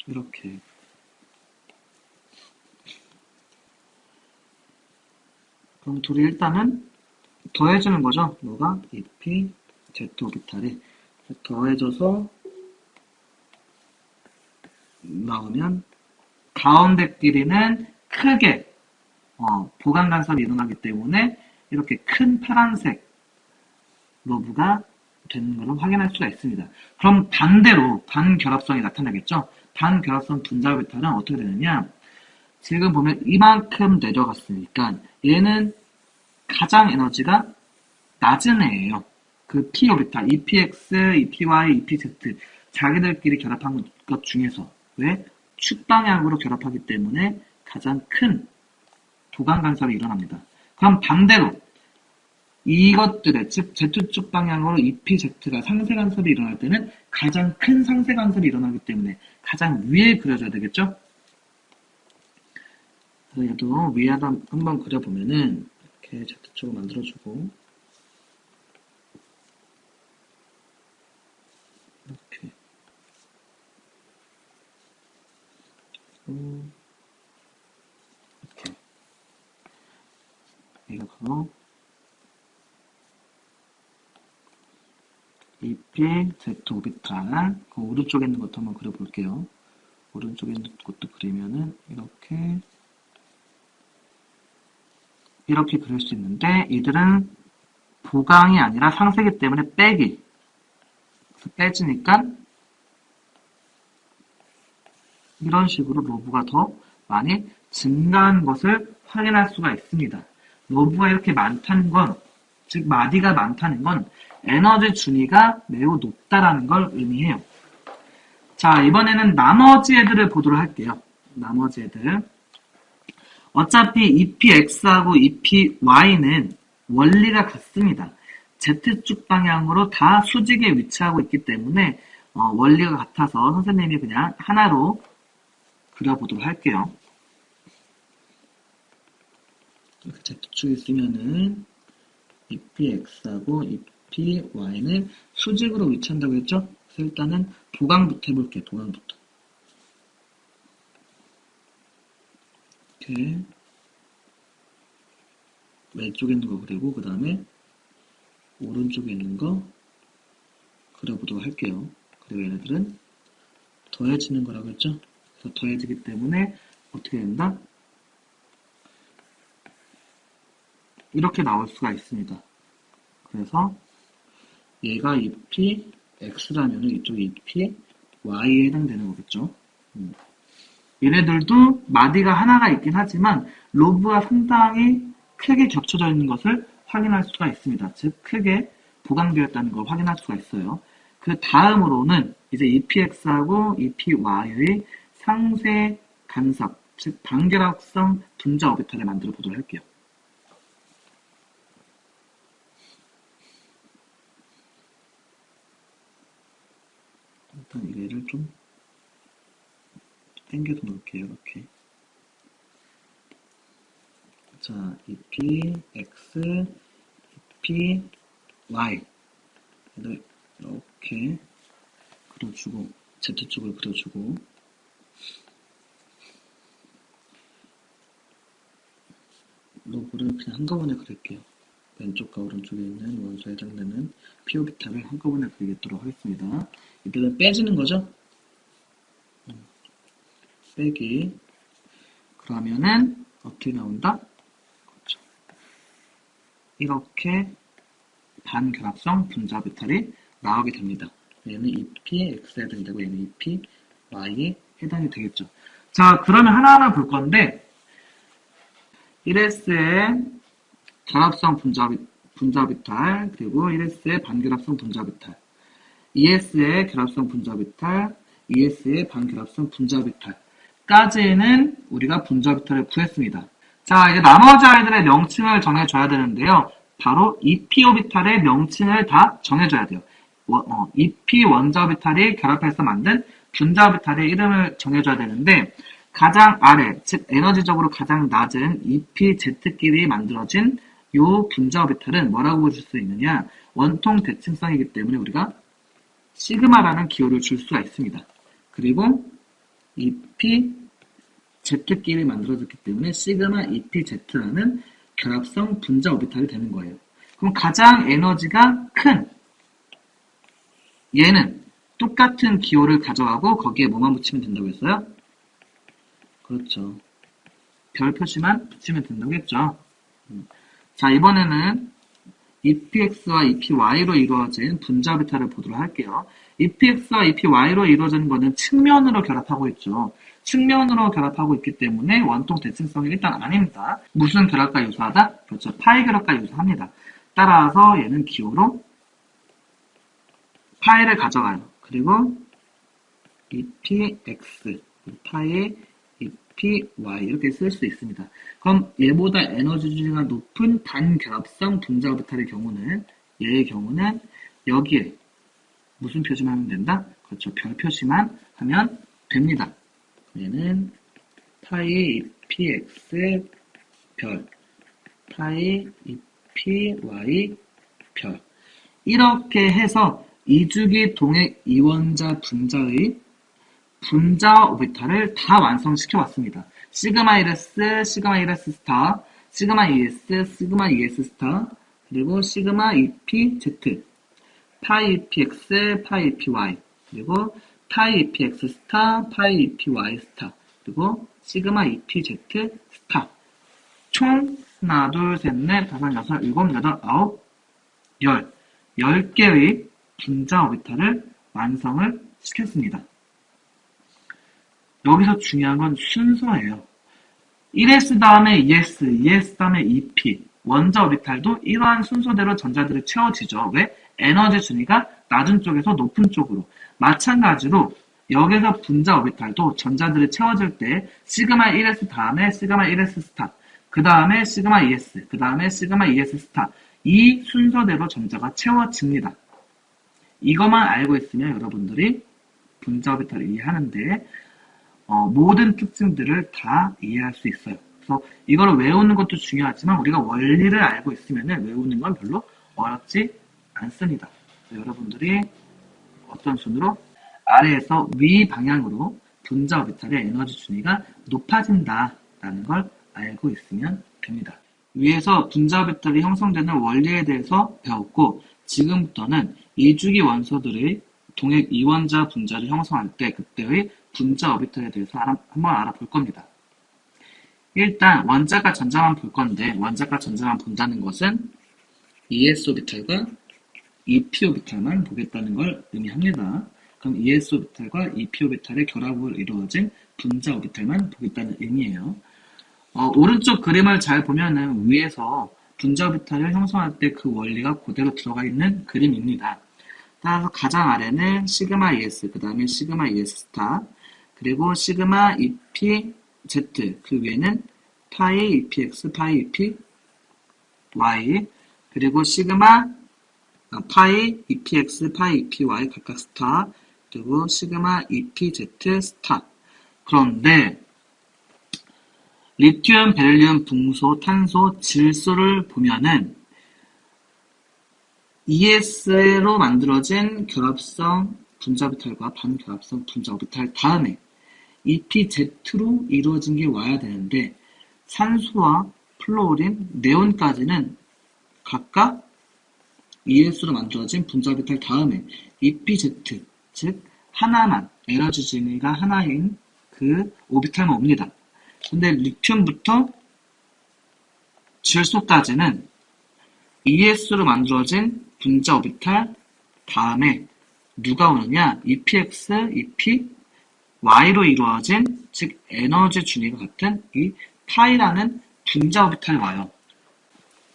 이렇게 그럼 둘이 일단은 더해지는 거죠. 뭐가? EP, Z 오비탈이 더해져서 나오면 가운데끼리는 크게 보강 간섭이 일어나기 때문에 이렇게 큰 파란색 로브가 되는 것을 확인할 수가 있습니다. 그럼 반대로 반결합성이 나타나겠죠? 반결합성 분자 오비탈은 어떻게 되느냐? 지금 보면 이만큼 내려갔으니까 얘는 가장 에너지가 낮은 애예요. 그 P 오비탈, EPX, EPY, EPZ 자기들끼리 결합한 것 중에서 왜? 축방향으로 결합하기 때문에 가장 큰 도강 간섭이 일어납니다. 그럼 반대로 이것들의 즉 Z축 방향으로 EPZ가 상세 간섭이 일어날 때는 가장 큰 상세 간섭이 일어나기 때문에 가장 위에 그려줘야 되겠죠? 그래서 얘도 위에다 한번 그려보면은 이렇게 Z축을 만들어주고 이렇게 이렇게 얘가 바로 EP, Z 오비탈 그 오른쪽에 있는 것도 한번 그려볼게요. 오른쪽에 있는 것도 그리면은 이렇게 그릴 수 있는데 이들은 보강이 아니라 상세기 때문에 빼기 그래서 빼지니까 이런 식으로 로브가 더 많이 증가한 것을 확인할 수가 있습니다. 로브가 이렇게 많다는 건, 즉 마디가 많다는 건 에너지 준위가 매우 높다라는 걸 의미해요. 자, 이번에는 나머지 애들을 보도록 할게요. 나머지 애들. 어차피 EPX하고 EPY는 원리가 같습니다. Z축 방향으로 다 수직에 위치하고 있기 때문에 원리가 같아서 선생님이 그냥 하나로 그려보도록 할게요. 이렇게 Z축이 있으면은 EPX하고 EPY는 수직으로 위치한다고 했죠? 그래서 일단은 도강부터 해볼게요. 도강부터. 이렇게 왼쪽에 있는 거 그리고 그 다음에 오른쪽에 있는 거 그려보도록 할게요. 그리고 얘네들은 더해지는 거라고 했죠? 그래서 더해지기 때문에 어떻게 된다? 이렇게 나올 수가 있습니다. 그래서 얘가 EPX라면 이쪽이 EPY에 해당되는 거겠죠. 얘네들도 마디가 하나가 있긴 하지만 로브가 상당히 크게 겹쳐져 있는 것을 확인할 수가 있습니다. 즉 크게 보강되어 있다는 걸 확인할 수가 있어요. 그 다음으로는 이제 EPX하고 EPY의 상세 간섭, 즉 반결합성 분자 오비탈을 만들어 보도록 할게요. 일단 얘를 좀 당겨서 놓을게요. 이렇게. 자, EP, X, EP, Y. 이렇게 그려주고, Z쪽을 그려주고, 로고를 그냥 한꺼번에 그릴게요. 왼쪽과 오른쪽에 있는 원소에 해당되는 P 오비탈을 한꺼번에 그리도록 하겠습니다. 이때는 빼지는 거죠? 빼기. 그러면은 어떻게 나온다? 그렇죠. 이렇게 반결합성 분자 오비탈이 나오게 됩니다. 얘는 EP, X에 해당되고 얘는 EP, Y에 해당이 되겠죠. 자, 그러면 하나하나 볼 건데 1S의 결합성 분자 오비탈, 그리고 1S의 반결합성 분자 오비탈, 2S의 결합성 분자 오비탈, 2S의 반결합성 분자 오비탈까지는 우리가 분자 오비탈을 구했습니다. 자, 이제 나머지 아이들의 명칭을 정해줘야 되는데요. 바로 EP 오비탈의 명칭을 다 정해줘야 돼요. EP 원자 오비탈이 결합해서 만든 분자 오비탈의 이름을 정해줘야 되는데 가장 아래, 즉 에너지적으로 가장 낮은 EPZ끼리 만들어진 요 분자 오비탈은 뭐라고 줄 수 있느냐? 원통 대칭성이기 때문에 우리가 시그마라는 기호를 줄 수가 있습니다. 그리고 EPZ끼리 만들어졌기 때문에 시그마 EPZ라는 결합성 분자 오비탈이 되는 거예요. 그럼 가장 에너지가 큰 얘는 똑같은 기호를 가져가고 거기에 뭐만 붙이면 된다고 했어요? 그렇죠. 별 표시만 붙이면 된다고 했죠. 자, 이번에는 EPX와 EPY로 이루어진 분자 오비탈을 보도록 할게요. EPX와 EPY로 이루어지는 것은 측면으로 결합하고 있죠. 측면으로 결합하고 있기 때문에 원통 대칭성이 일단 아닙니다. 무슨 결합과 유사하다? 그렇죠. 파이 결합과 유사합니다. 따라서 얘는 기호로 파이를 가져가요. 그리고 EPX, 파이의 EPY 이렇게 쓸 수 있습니다. 그럼 얘보다 에너지 주기가 높은 단결합성 분자 오비탈의 경우는 얘의 경우는 여기에 무슨 표시만 하면 된다? 그렇죠. 별 표시만 하면 됩니다. 얘는 파이 EPX 별, 파이 EPY 별 이렇게 해서 이주기 동액 이원자 분자의 분자 오비탈을 다 완성시켜 왔습니다. 시그마 1s, 시그마 1s 스타, 시그마 2s, 시그마 2s 스타, 그리고 시그마 2pz, 파이 EPX, 파이 EPY, 그리고 파이 EPX 스타, 파이 EPY 스타, 그리고 시그마 EPZ 스타. 총 하나, 둘, 셋, 넷, 다섯, 여섯, 일곱, 여덟, 아홉, 10개의 분자 오비탈을 완성을 시켰습니다. 여기서 중요한 건 순서예요. 1s 다음에 2s, 2s 다음에 2p. 원자 오비탈도 이러한 순서대로 전자들이 채워지죠. 왜? 에너지 준위가 낮은 쪽에서 높은 쪽으로. 마찬가지로 여기서 분자 오비탈도 전자들이 채워질 때 시그마 1s 다음에 시그마 1s 스타, 그 다음에 시그마 2s, 그 다음에 시그마 2s 스타. 이 순서대로 전자가 채워집니다. 이것만 알고 있으면 여러분들이 분자 오비탈을 이해하는데 모든 특징들을 다 이해할 수 있어요. 그래서 이걸 외우는 것도 중요하지만 우리가 원리를 알고 있으면 외우는 건 별로 어렵지 않습니다. 여러분들이 어떤 순으로 아래에서 위 방향으로 분자 오비탈의 에너지 준위가 높아진다라는 걸 알고 있으면 됩니다. 위에서 분자 오비탈이 형성되는 원리에 대해서 배웠고 지금부터는 이주기 원소들의 동액 이원자 분자를 형성할 때 그때의 분자 오비탈에 대해서 한번 알아볼 겁니다. 일단 원자과 전자만 볼 건데 원자과 전자만 본다는 것은 ES 오비탈과 EP 오비탈만 보겠다는 걸 의미합니다. 그럼 ES 오비탈과 EP 오비탈의 결합으로 이루어진 분자 오비탈만 보겠다는 의미예요. 오른쪽 그림을 잘 보면은 위에서 분자 오비탈을 형성할 때 그 원리가 그대로 들어가 있는 그림입니다. 따라서 가장 아래는 시그마 ES, 그 다음에 시그마 ES 스타, 그리고 시그마 EPZ, 그 위에는 파이 EPX, 파이 EPY, 그리고 시그마 파이 EPX, 파이 EPY 각각 스타, 그리고 시그마 EPZ 스타. 그런데 리튬, 베릴륨, 붕소, 탄소, 질소를 보면은 ES로 만들어진 결합성 분자오비탈과 반결합성 분자오비탈 다음에 EPZ로 이루어진 게 와야 되는데 산소와 플로린, 네온까지는 각각 ES로 만들어진 분자오비탈 다음에 EPZ, 즉 하나만, 에너지 증의가 하나인 그 오비탈만 옵니다. 근데 리튬부터 질소까지는 ES로 만들어진 분자 오비탈 다음에 누가 오느냐? EPX, EPY로 이루어진, 즉 에너지 준위가 같은 이 파이라는 분자 오비탈이 와요.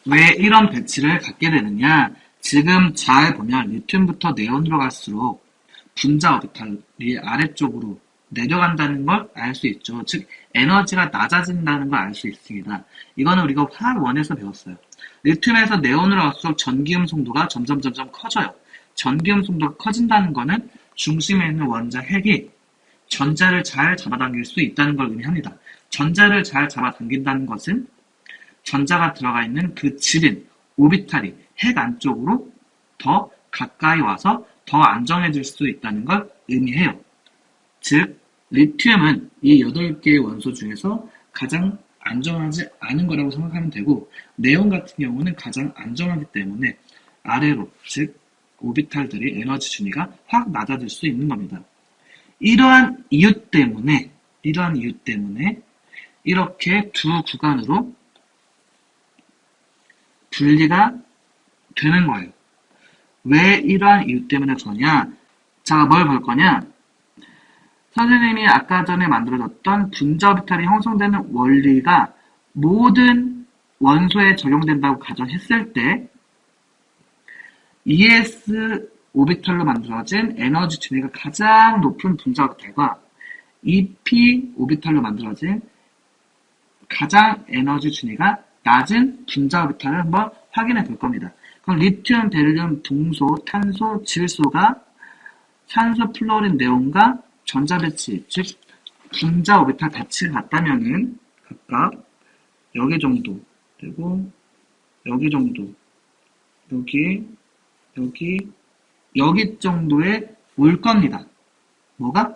왜 이런 배치를 갖게 되느냐? 지금 잘 보면 리튬부터 네온으로 갈수록 분자 오비탈이 아래쪽으로 내려간다는 걸 알 수 있죠. 즉 에너지가 낮아진다는 걸 알 수 있습니다. 이거는 우리가 화학원에서 배웠어요. 리튬에서 네온으로 갈수록 전기음 송도가 점점 커져요. 전기음 송도가 커진다는 거는 중심에 있는 원자 핵이 전자를 잘 잡아당길 수 있다는 걸 의미합니다. 전자를 잘 잡아당긴다는 것은 전자가 들어가 있는 그 질인 오비탈이 핵 안쪽으로 더 가까이 와서 더 안정해질 수 있다는 걸 의미해요. 즉 리튬은 이 8개의 원소 중에서 가장 안정하지 않은 거라고 생각하면 되고 네온 같은 경우는 가장 안정하기 때문에 아래로, 즉 오비탈들이 에너지 준위가 확 낮아질 수 있는 겁니다. 이러한 이유 때문에 이렇게 두 구간으로 분리가 되는 거예요. 왜 이러한 이유 때문에 그러냐? 자, 뭘 볼 거냐? 선생님이 아까 전에 만들어졌던 분자 오비탈이 형성되는 원리가 모든 원소에 적용된다고 가정했을 때 ES 오비탈로 만들어진 에너지 준위가 가장 높은 분자 오비탈과 EP 오비탈로 만들어진 가장 에너지 준위가 낮은 분자 오비탈을 한번 확인해 볼 겁니다. 그럼 리튬, 베릴륨, 붕소, 탄소, 질소가 산소, 플로린, 네온과 전자 배치, 즉 분자 오비탈 배치를 같다면은 각각 여기 정도, 그리고 여기 정도, 여기 정도에 올 겁니다. 뭐가?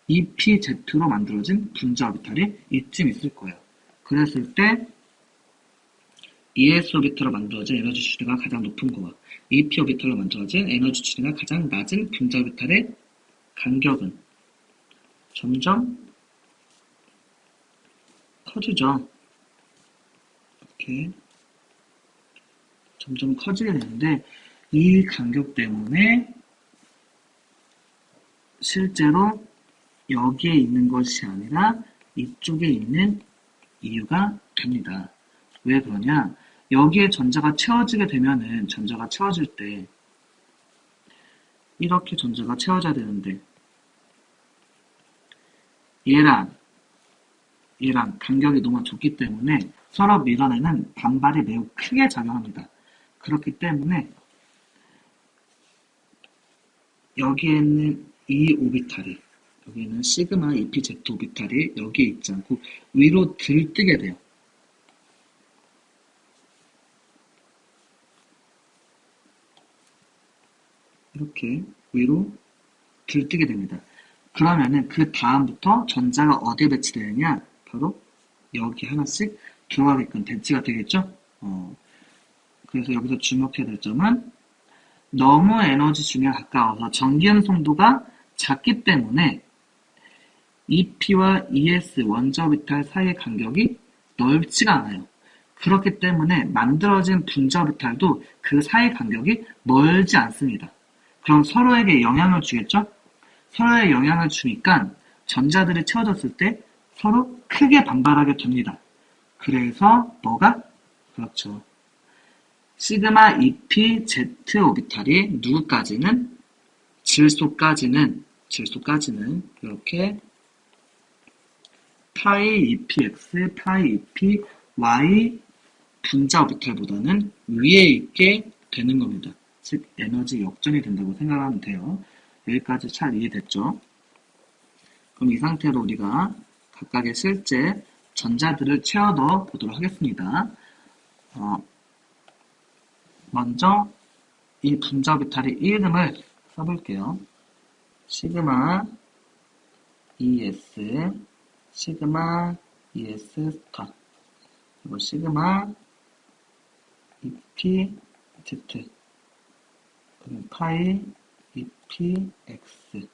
EPZ로 만들어진 분자 오비탈이 이쯤 있을 거예요. 그랬을 때 ES 오비탈로 만들어진 에너지 준위가 가장 높은 거와 EP 오비탈로 만들어진 에너지 준위가 가장 낮은 분자 오비탈의 간격은 점점 커지죠. 이렇게 점점 커지게 되는데 이 간격 때문에 실제로 여기에 있는 것이 아니라 이쪽에 있는 이유가 됩니다. 왜 그러냐? 여기에 전자가 채워지게 되면은 전자가 채워질 때 이렇게 전자가 채워져야 되는데 얘랑 간격이 너무 좁기 때문에 서로 밀어내는 반발이 매우 크게 작용합니다. 그렇기 때문에 여기에는 이 오비탈이, 여기는 시그마 EPZ 오비탈이 여기에 있지 않고 위로 들뜨게 돼요. 이렇게 위로 들뜨게 됩니다. 그러면은 그 다음부터 전자가 어디에 배치되느냐? 바로 여기 하나씩 들어가게끔 배치가 되겠죠? 그래서 여기서 주목해야 될 점은 너무 에너지 준위가 가까워서 전기음 송도가 작기 때문에 EP와 ES 원자 오비탈 사이의 간격이 넓지가 않아요. 그렇기 때문에 만들어진 분자 오비탈도 그 사이 간격이 멀지 않습니다. 그럼 서로에게 영향을 주겠죠? 서로에 영향을 주니까 전자들이 채워졌을 때 서로 크게 반발하게 됩니다. 그래서 뭐가? 그렇죠. 시그마 EPZ 오비탈이 누구까지는? 질소까지는 이렇게 파이 EPX, 파이 EPY 분자 오비탈보다는 위에 있게 되는 겁니다. 즉 에너지 역전이 된다고 생각하면 돼요. 여기까지 잘 이해됐죠? 그럼 이 상태로 우리가 각각의 실제 전자들을 채워넣어 보도록 하겠습니다. 먼저 이 분자 오비탈의 이름을 써볼게요. 시그마 ES, 시그마 ES 스타, 그리고 시그마 EP Z, 그리고 파이 EP X,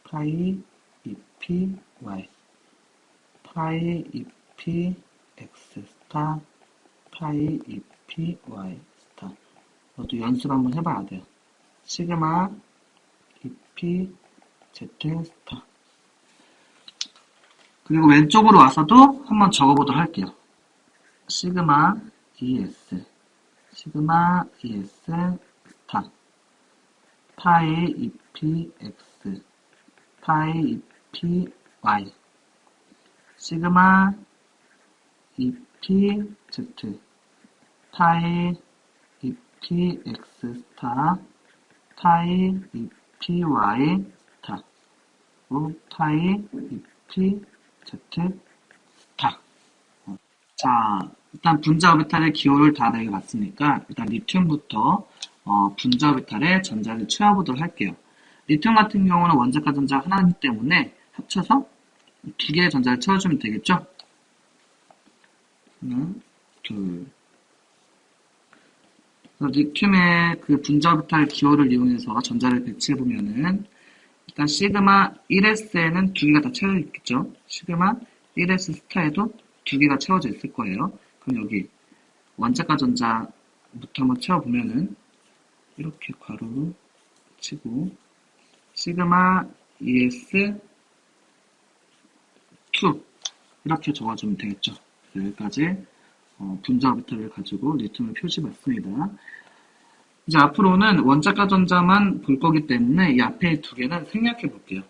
파이 EP Y, 파이 EP X 스타, 파이 EP Y 스타. 이것도 연습 한번 해봐야 돼요. 시그마 EP Z 스타. 그리고 왼쪽으로 와서도 한번 적어보도록 할게요. 시그마 ES, 시그마 ES 스타, 파이 EP X, 파이 EP Y, 시그마 EP Z, 파이 EP X 스타, 파이 EP Y 스타, 그리고 파이 EP Z 스타. 자, 일단 분자 오비탈의 기호를 다 매겨봤으니까 일단 리튬부터 분자 오비탈의 전자를 채워보도록 할게요. 리튬 같은 경우는 원자과 전자가 하나이기 때문에 합쳐서 두 개의 전자를 채워주면 되겠죠? 하나, 둘. 리튬의 그 분자 오비탈 기호를 이용해서 전자를 배치해보면은 일단 시그마 1s에는 두 개가 다 채워져 있겠죠? 시그마 1s 스타에도 두 개가 채워져 있을 거예요. 그럼 여기 원자과 전자부터 한번 채워보면은 이렇게 괄호로 치고 시그마 ES2 이렇게 적어주면 되겠죠. 여기까지 분자 오비탈을 가지고 리튬을 표시봤습니다. 이제 앞으로는 원자과 전자만 볼 거기 때문에 이 앞에 두 개는 생략해 볼게요.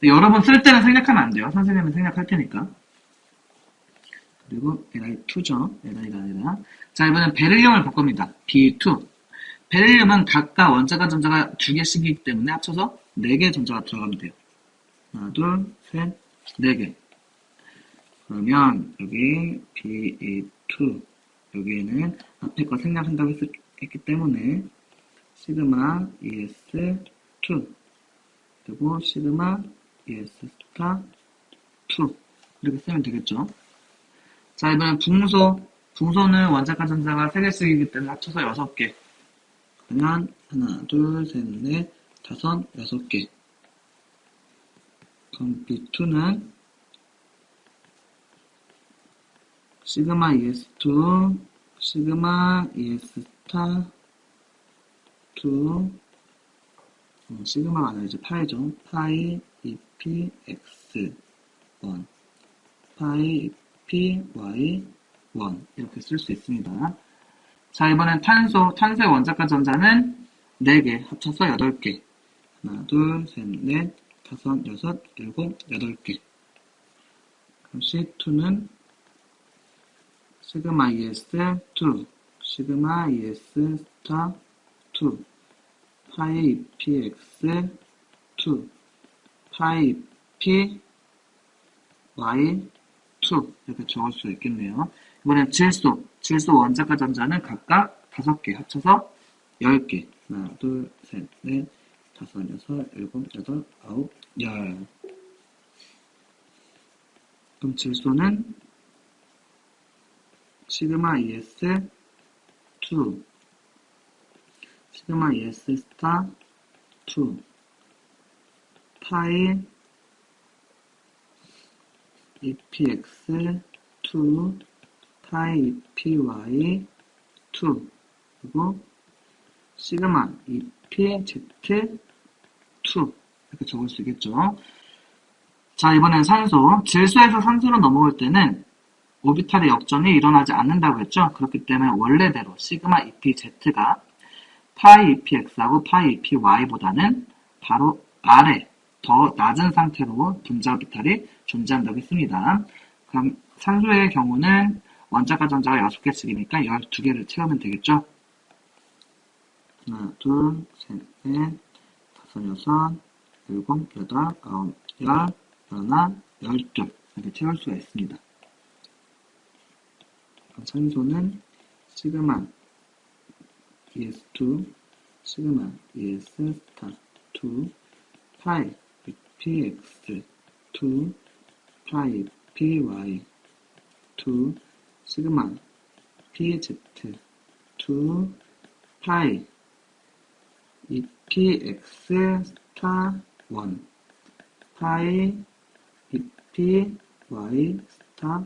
여러분 쓸 때는 생략하면 안 돼요. 선생님은 생략할 테니까. 그리고 Li2죠. Li가 아니라. 자, 이번엔 베릴륨을 볼 겁니다. B2. 베릴륨은 각각 원자과 전자가 두 개씩이기 때문에 합쳐서 4개의 전자가 들어가면 돼요. 하나, 둘, 셋, 4개. 그러면 여기 BA2 여기에는 앞에 거 생략한다고 했기 때문에 시그마 ES2 그리고 시그마 ES 스타 2 이렇게 쓰면 되겠죠. 자, 이번엔 붕소. 붕소는 원자과 전자가 3개씩이기 때문에 합쳐서 6개. 그러면 하나, 둘, 셋, 넷, 다섯, 6개. 그럼 B2는 시그마 ES2, 시그마 ES 스타 2, 시그마가 아니라 이제 파이죠. 파이 EP X 1, 파이 EP Y 1 이렇게 쓸 수 있습니다. 자, 이번엔 탄소. 탄소의 원자과 전자는 4개, 합쳐서 8개. 하나, 둘, 셋, 넷, 다섯, 여섯, 일곱, 8개. 그럼 C2는 시그마 ES2, 시그마 ES 스타 2, 파이 EPX 2, 파이 EP Y 2 이렇게 적을 수 있겠네요. 이번엔 질소. 질소 원자과 전자는 각각 5개 합쳐서 10개. 하나, 둘, 셋, 넷, 다섯, 여섯, 일곱, 여덟, 아홉, 10. 그럼 질소는 시그마 ES2, 시그마 ES 스타 2, 파이 EPX 2, 파이 EPY 2, 그리고 시그마 EPZ 2 이렇게 적을 수 있겠죠. 자, 이번엔 산소. 질소에서 산소로 넘어올 때는 오비탈의 역전이 일어나지 않는다고 했죠. 그렇기 때문에 원래대로 시그마 EPZ가 파이 EPX하고 파이 EPY보다는 바로 아래, 더 낮은 상태로 분자 오비탈이 존재한다고 했습니다. 그럼 산소의 경우는 원자과 전자가 6개씩이니까 12개를 채우면 되겠죠. 하나, 둘, 셋, 넷, 다섯, 여섯, 7, 8, 9, 10, 11, 12 이렇게 채울 수가 있습니다. 산소는 시그마 ES2, 시그마 ES 스타 2, 파이 PX2, 파이 PY 2, 시그마 PZ2, 파이 EPX 스타 1, 파이 EPY 스타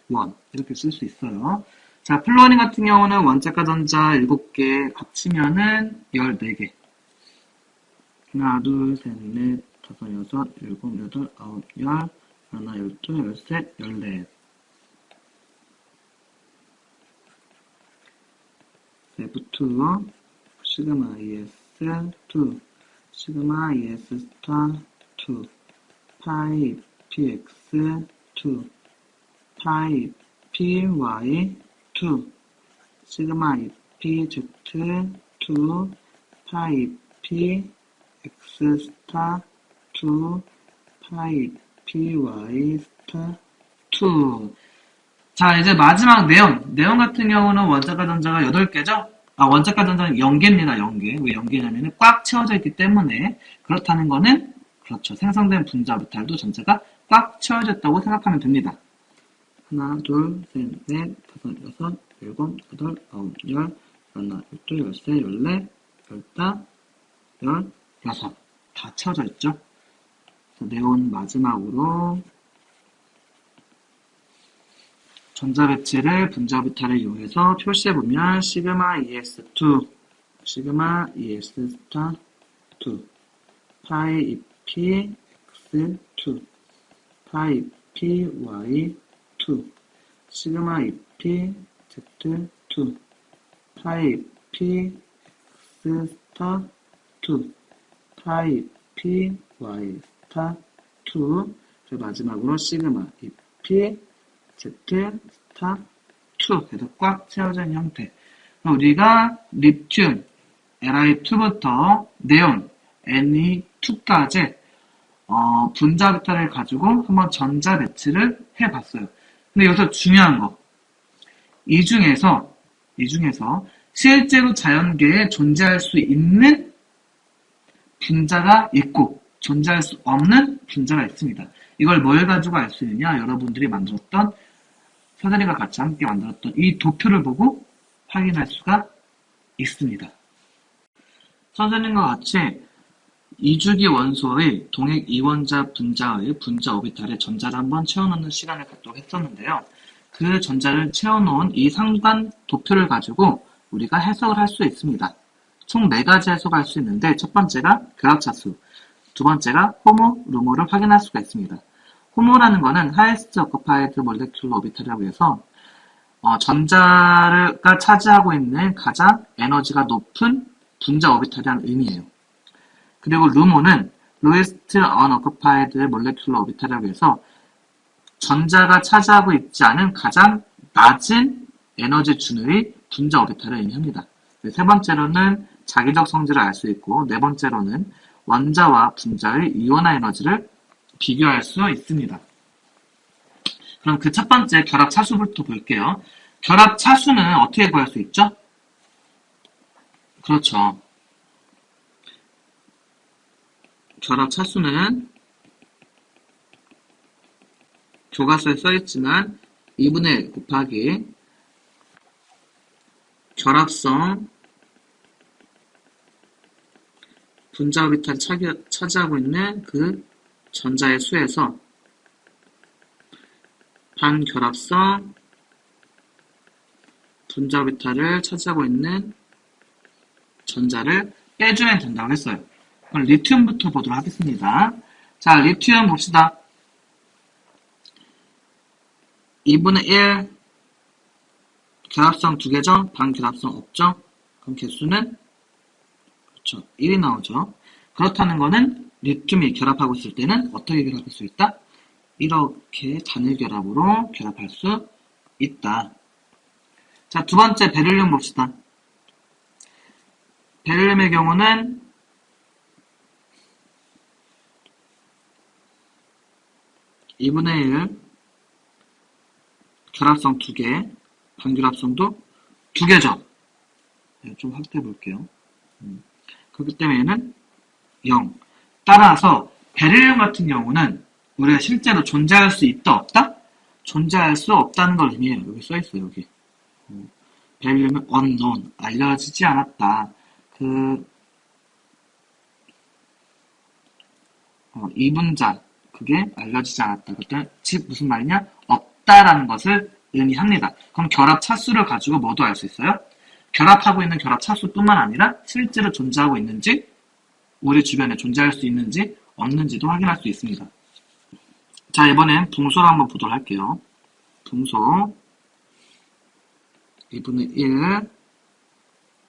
1 이렇게 쓸 수 있어요. 자, 플루어닝 같은 경우는 원자과 전자 7개 합치면은 14개. 하나, 둘, 셋, 넷, 다섯, 여섯, 일곱, 여덟, 아홉, 열, 하나, 12, 13, 14. 세브2, 시그마 ES2, 시그마 ES 스타 2, 파이 PX2, 파이 PY 2, 시그마 EPZ2, 파이 PX 스타 2, 파이 PY 스타 2. 자, 이제 마지막 네온 같은 경우는 원자과 전자가 8개죠? 원자과 전자는 0개입니다, 0개. 왜 0개냐면은 꽉 채워져 있기 때문에. 그렇다는 거는, 그렇죠. 생성된 분자 오비탈도 전자가 꽉 채워져 있다고 생각하면 됩니다. 하나, 둘, 셋, 넷, 다섯, 여섯, 일곱, 여덟, 아홉, 열, 하나, 12, 13, 14, 15, 16. 다 채워져 있죠? 네온 마지막으로 전자 배치를 분자 오비탈을 이용해서 표시해보면 시그마 ES2, 시그마 ES 스타 2, 파이 EPX2, 파이 PY 2, 시그마 EPZ2, 파이 PX 스타 2, 파이 PY 스타 2, 그리고 마지막으로 시그마 EPZ 스타 2 해서 꽉 채워져 있는 형태. 우리가 리튬 Li2부터 네온 Ne2까지 분자 오비탈을 가지고 한번 전자 배치를 해봤어요. 근데 여기서 중요한 거, 이 중에서 실제로 자연계에 존재할 수 있는 분자가 있고 존재할 수 없는 분자가 있습니다. 이걸 뭘 가지고 알 수 있느냐? 여러분들이 만들었던, 선생님과 같이 함께 만들었던 이 도표를 보고 확인할 수가 있습니다. 선생님과 같이 2주기 원소의 동액 이원자 분자의 분자 오비탈에 전자를 한번 채워넣는 시간을 갖도록 했었는데요. 그 전자를 채워놓은 이 상단 도표를 가지고 우리가 해석을 할 수 있습니다. 총 4가지 해석할 수 있는데, 첫 번째가 결합차수, 두 번째가 호모, 루모를 확인할 수가 있습니다. 호모라는 거는 highest occupied molecular orbital이라고 해서 전자가 차지하고 있는 가장 에너지가 높은 분자 오비탈이라는 의미예요. 그리고 루모는 lowest unoccupied molecular orbital이라고 해서 전자가 차지하고 있지 않은 가장 낮은 에너지 준의 분자 오비탈을 의미합니다. 세 번째로는 자기적 성질을 알 수 있고, 네 번째로는 원자와 분자의 이온화 에너지를 비교할 수 있습니다. 그럼 그 첫 번째 결합 차수부터 볼게요. 결합 차수는 어떻게 구할 수 있죠? 그렇죠. 결합 차수는 교과서에 써있지만 2분의 1 곱하기 결합성 분자 오비탈이 차지하고 있는 그 전자의 수에서 반결합성 분자 오비탈을 차지하고 있는 전자를 빼주면 된다고 했어요. 그럼 리튬부터 보도록 하겠습니다. 자, 리튬 봅시다. 2분의 1 결합성 2개죠? 반결합성 없죠? 그럼 개수는 그렇죠. 1이 나오죠. 그렇다는 거는 리튬이 결합하고 있을 때는 어떻게 결합할 수 있다? 이렇게 단일 결합으로 결합할 수 있다. 자, 두 번째 베릴륨 봅시다. 베릴륨의 경우는 2분의 1 결합성 2개, 반결합성도 2개죠. 네, 좀 확대해 볼게요. 그렇기 때문에 얘는 0. 따라서 베릴륨 같은 경우는 우리가 실제로 존재할 수 있다, 없다? 존재할 수 없다는 걸 의미해요. 여기 써있어요, 여기. 베릴륨은 unknown, 알려지지 않았다. 이분자, 그게 알려지지 않았다. 그때 즉 무슨 말이냐? 없다라는 것을 의미합니다. 그럼 결합 차수를 가지고 뭐도 알 수 있어요? 결합하고 있는 결합 차수뿐만 아니라 실제로 존재하고 있는지, 우리 주변에 존재할 수 있는지 없는지도 확인할 수 있습니다. 자, 이번엔 붕소를 한번 보도록 할게요. 붕소 2분의 1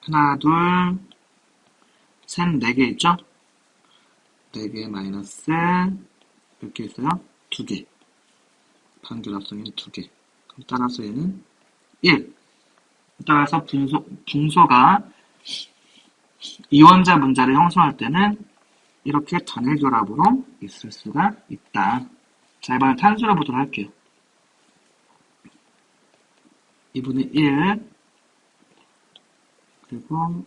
하나, 둘, 셋, 4개 있죠? 4개 마이너스 몇 개 있어요? 2개. 반결합성에는 2개. 그럼 따라서 얘는 1. 따라서 붕소가 이원자 분자를 형성할 때는 이렇게 단일 결합으로 있을 수가 있다. 자, 이번엔 탄소를 보도록 할게요. 2분의 1 그리고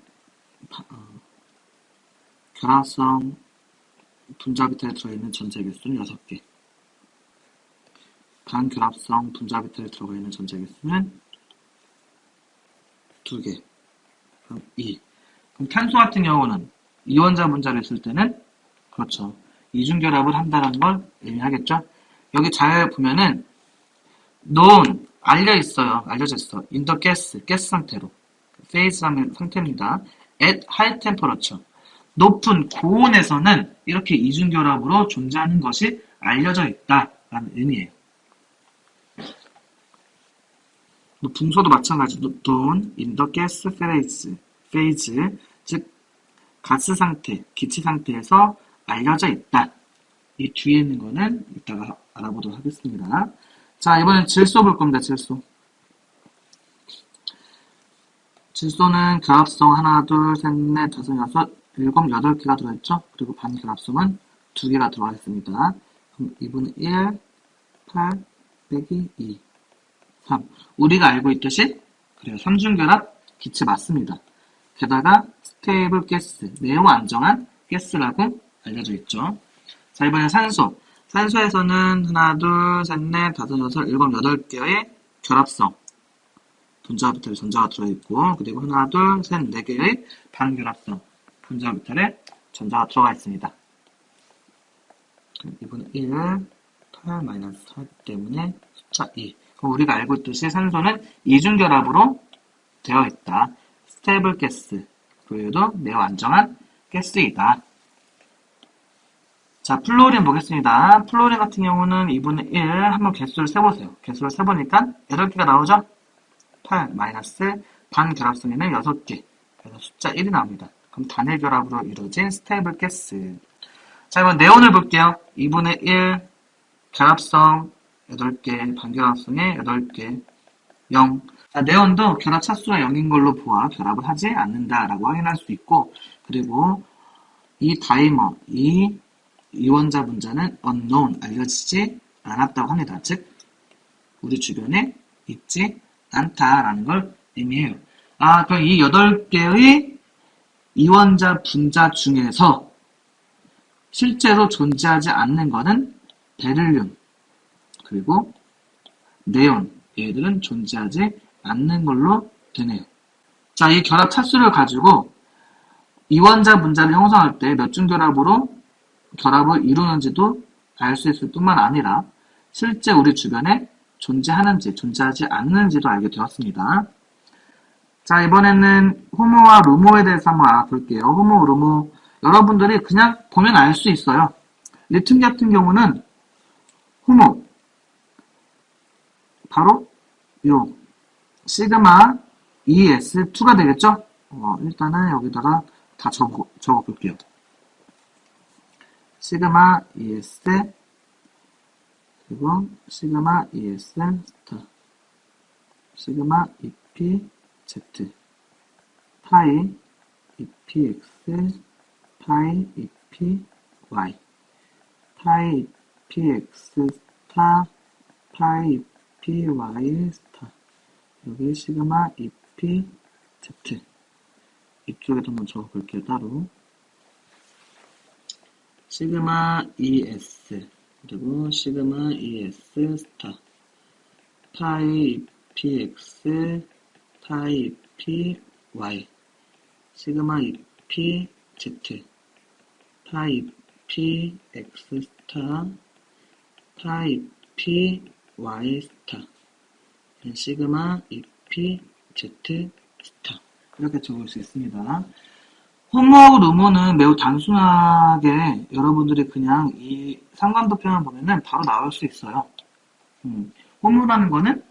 결합성 분자 비탈에 들어있는 전자 개수는 6개. 반결합성 분자 비탈에 들어가 있는 전자 개수는 2개. 그럼 2. 그럼 탄소 같은 경우는 이원자 분자를 쓸 때는 그렇죠. 이중결합을 한다는 걸 의미하겠죠. 여기 잘 보면은 known 알려있어요. 알려져 있어. in the gas, 가스 상태로. phase 상태입니다. at high temperature. 높은 고온에서는 이렇게 이중결합으로 존재하는 것이 알려져 있다라는 의미예요. 붕소도 마찬가지로 known in the gas phase, 즉 가스 상태, 기체 상태에서 알려져 있다. 이 뒤에 있는 거는 이따가 알아보도록 하겠습니다. 자, 이번엔 질소 볼 겁니다. 질소. 질소는 결합성 하나, 둘, 셋, 넷, 다섯, 여섯, 일곱, 8개가 들어있죠? 그리고 반결합성은 2개가 들어가 있습니다. 그럼 2분의 1, 8, 빼기 2, 3. 우리가 알고 있듯이, 그래요. 삼중결합 기체 맞습니다. 게다가 스테이블 가스, 매우 안정한 가스라고 알려져 있죠. 자, 이번엔 산소. 산소에서는 하나, 둘, 셋, 넷, 다섯, 여섯, 일곱, 8개의 결합성 분자 비탈에 전자가 들어있고, 그리고 하나, 둘, 셋, 4개의 반결합성 분자 비탈에 전자가 들어가 있습니다. 2분의 1, 8, 마이너스 4 때문에 숫자 2. 그럼 우리가 알고 있듯이 산소는 이중결합으로 되어 있다. 스테이블 가스, 그래도 매우 안정한 가스이다. 자, 플로린 보겠습니다. 플로린 같은 경우는 2분의 1, 한번 개수를 세보세요. 개수를 세보니까 8개가 나오죠? 8, 마이너스, 반결합성에는 6개. 그래서 숫자 1이 나옵니다. 그럼 단일 결합으로 이루어진 스테이블 가스. 자, 이번 네온을 볼게요. 2분의 1, 결합성 8개, 반결합성에 8개, 0. 자, 네온도 결합 차수가 0인 걸로 보아 결합을 하지 않는다라고 확인할 수 있고, 그리고 이 다이머, 이 이원자 분자는 unknown, 알려지지 않았다고 합니다. 즉, 우리 주변에 있지 않다라는 걸 의미해요. 아, 그럼 이 8개의 이원자 분자 중에서 실제로 존재하지 않는 것은 베릴륨, 그리고 네온, 얘들은 존재하지 않는 걸로 되네요. 자, 이 결합 차수를 가지고 이원자 분자를 형성할 때 몇 중 결합으로 결합을 이루는지도 알 수 있을 뿐만 아니라 실제 우리 주변에 존재하는지 존재하지 않는지도 알게 되었습니다. 자, 이번에는 호모와 루모에 대해서 한번 알아볼게요. 호모, 루모 여러분들이 그냥 보면 알 수 있어요. 리튬 같은 경우는 호모 바로 요 시그마 ES2가 되겠죠? 일단은 여기다가 다 적어 볼게요. 시그마 ES 그리고 시그마 ES 스타 시그마 EP Z 파이 EPX 파이 EP Y 파이 EPX 스타 파이 EP Y 스타. 여기 시그마 EP Z. 이쪽에도 한번 적어볼게요, 따로. 시그마 ES. 그리고 시그마 ES 스타. 파이 EPX, 파이 EPY. 시그마 EP Z. 파이 EPX 스타. 파이 EPY 스타. 시그마 EP Z 스타. 이렇게 적을 수 있습니다. 홈워크 루머는 매우 단순하게 여러분들이 그냥 이 상관도표만 보면은 바로 나올 수 있어요. 홈워크라는 거는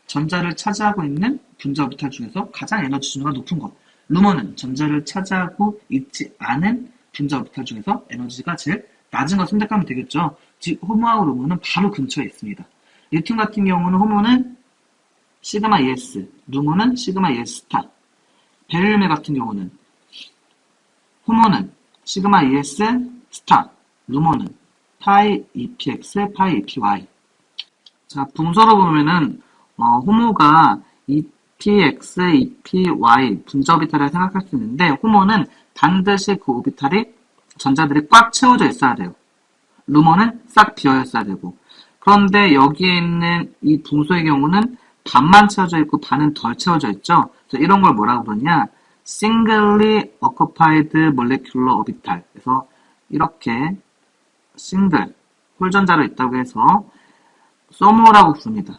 전자를 차지하고 있는 분자 오비탈 중에서 가장 에너지 준수가 높은 것. 루머는 전자를 차지하고 있지 않은 분자 오비탈 중에서 에너지가 제일 낮은 걸 선택하면 되겠죠. 즉 홈워크 루머는 바로 근처에 있습니다. 리튬 같은 경우는 홈워크는 시그마 ES, 루머는 시그마 ES 스타. 베릴륨 같은 경우는 홈워크는 시그마 ES 스타, 루머는 파이 EPX, 파이 EPY. 자, 분서로 보면은 홈워크가 EPX, EPY 분자 오비탈을 생각할 수 있는데 홈워크는 반드시 그 오비탈이 전자들이 꽉 채워져 있어야 돼요. 루머는 싹 비어 있어야 되고. 그런데 여기에 있는 이 분소의 경우는 반만 채워져 있고 반은 덜 채워져 있죠. 그래서 이런 걸 뭐라고 부르냐? singly occupied molecular orbital. 그래서 이렇게 싱글 홀전자로 있다고 해서 소모라고 부릅니다.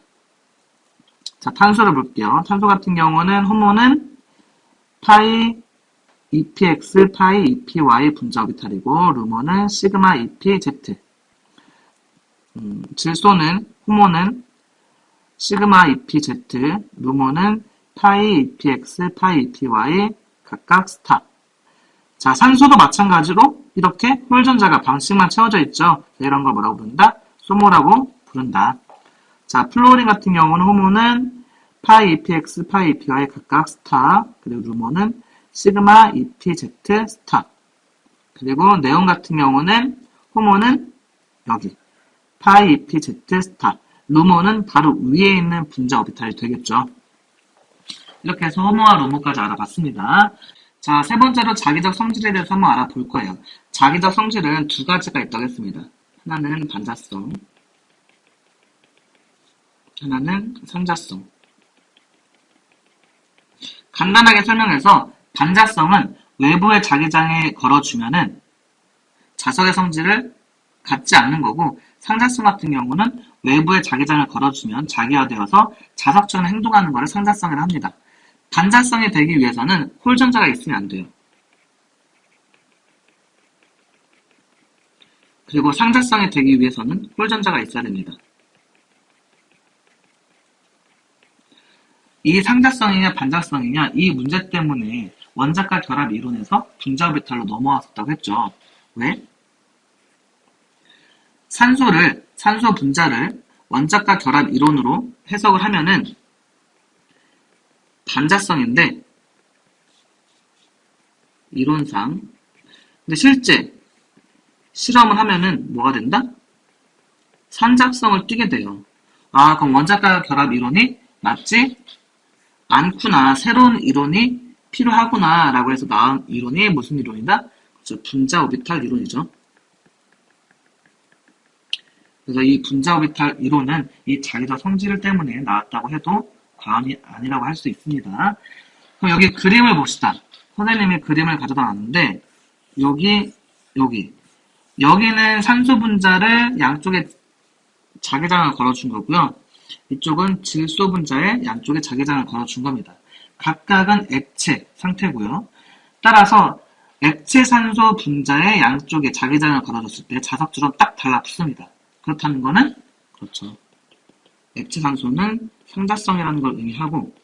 자, 탄소를 볼게요. 탄소 같은 경우는 홈워크는 파이 EPX, 파이 EPY 분자 오비탈이고 루머는 시그마 EPZ. 질소는 홈워크는 시그마 EPZ, 루머는 파이 EPX, 파이 EPY 각각 스타. 자, 산소도 마찬가지로 이렇게 홀전자가 방식만 채워져 있죠. 이런 걸 뭐라고 부른다? 소모라고 부른다. 자, 플로린 같은 경우는 홈워크는 파이 EPX, 파이 EPY 각각 스타. 그리고 루머는 시그마 EPZ 스타. 그리고 네온 같은 경우는 홈워크는 여기 파이 EPZ 스타. 루머는 바로 위에 있는 분자 오비탈이 되겠죠. 이렇게 해서 홈워크와 루머까지 알아봤습니다. 자, 세 번째로 자기적 성질에 대해서 한번 알아볼 거예요. 자기적 성질은 두 가지가 있다고 했습니다. 하나는 반자성, 하나는 상자성. 간단하게 설명해서 반자성은 외부의 자기장에 걸어주면은 자석의 성질을 갖지 않는 거고, 상자성 같은 경우는 외부의 자기장을 걸어주면 자기화되어서 자석처럼 행동하는 것을 상자성이라 합니다. 반자성이 되기 위해서는 홀전자가 있으면 안 돼요. 그리고 상자성이 되기 위해서는 홀전자가 있어야 됩니다. 이 상자성이냐 반자성이냐 이 문제 때문에 원자과 결합 이론에서 분자 오비탈로 넘어왔었다고 했죠. 왜? 산소 분자를 원자과 결합 이론으로 해석을 하면은 반자성인데 이론상 근데 실제 실험을 하면은 뭐가 된다? 상자성을 띠게 돼요. 아, 그럼 원자과 결합 이론이 맞지 않구나. 새로운 이론이 필요하구나 라고 해서 나온 이론이 무슨 이론이다? 그렇죠. 분자 오비탈 이론이죠. 그래서 이 분자 오비탈 이론은 이 자기적 성질 때문에 나왔다고 해도 과언이 아니라고 할 수 있습니다. 그럼 여기 그림을 봅시다. 선생님이 그림을 가져다 놨는데 여기는 산소 분자를 양쪽에 자기장을 걸어준 거고요. 이쪽은 질소 분자에 양쪽에 자기장을 걸어준 겁니다. 각각은 액체 상태고요. 따라서 액체 산소 분자의 양쪽에 자기장을 걸어줬을 때 자석처럼 딱 달라붙습니다. 그렇다는 거는 그렇죠. 액체 산소는 상자성이라는 걸 의미하고,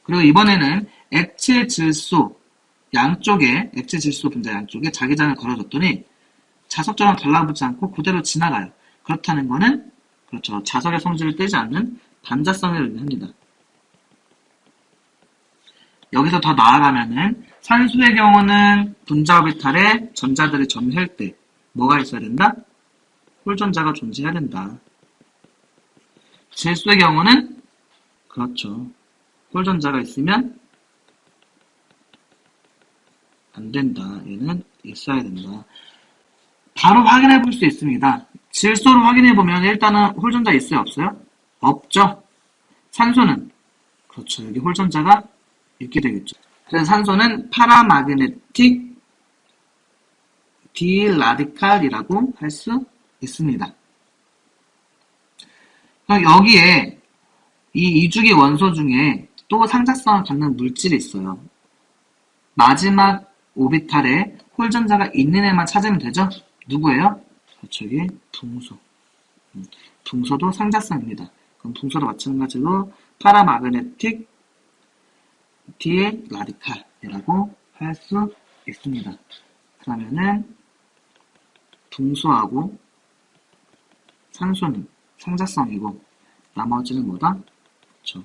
그리고 이번에는 액체 질소 분자 양쪽에 자기장을 걸어줬더니 자석처럼 달라붙지 않고 그대로 지나가요. 그렇다는 거는 그렇죠. 자석의 성질을 떼지 않는 반자성을 의미합니다. 여기서 더 나아가면은 산소의 경우는 분자 오비탈에 전자들이 점유할 때 뭐가 있어야 된다? 홀전자가 존재해야 된다. 질소의 경우는 그렇죠. 홀전자가 있으면 안 된다. 얘는 있어야 된다. 바로 확인해 볼 수 있습니다. 질소를 확인해 보면 일단은 홀전자 있어요? 없어요? 없죠. 산소는 그렇죠. 여기 홀전자가 있게 되겠죠. 그래서 산소는 파라마그네틱 디라디칼이라고 할 수 있습니다. 여기에 이 이주기 원소 중에 또 상자성을 갖는 물질이 있어요. 마지막 오비탈에 홀전자가 있는 애만 찾으면 되죠? 누구예요? 저기 붕소. 붕소도 상자성입니다. 그럼 붕소도 마찬가지로 파라마그네틱 디라디칼이라고 할 수 있습니다. 그러면은 붕소하고 산소는 상자성이고 나머지는 뭐다? 그렇죠.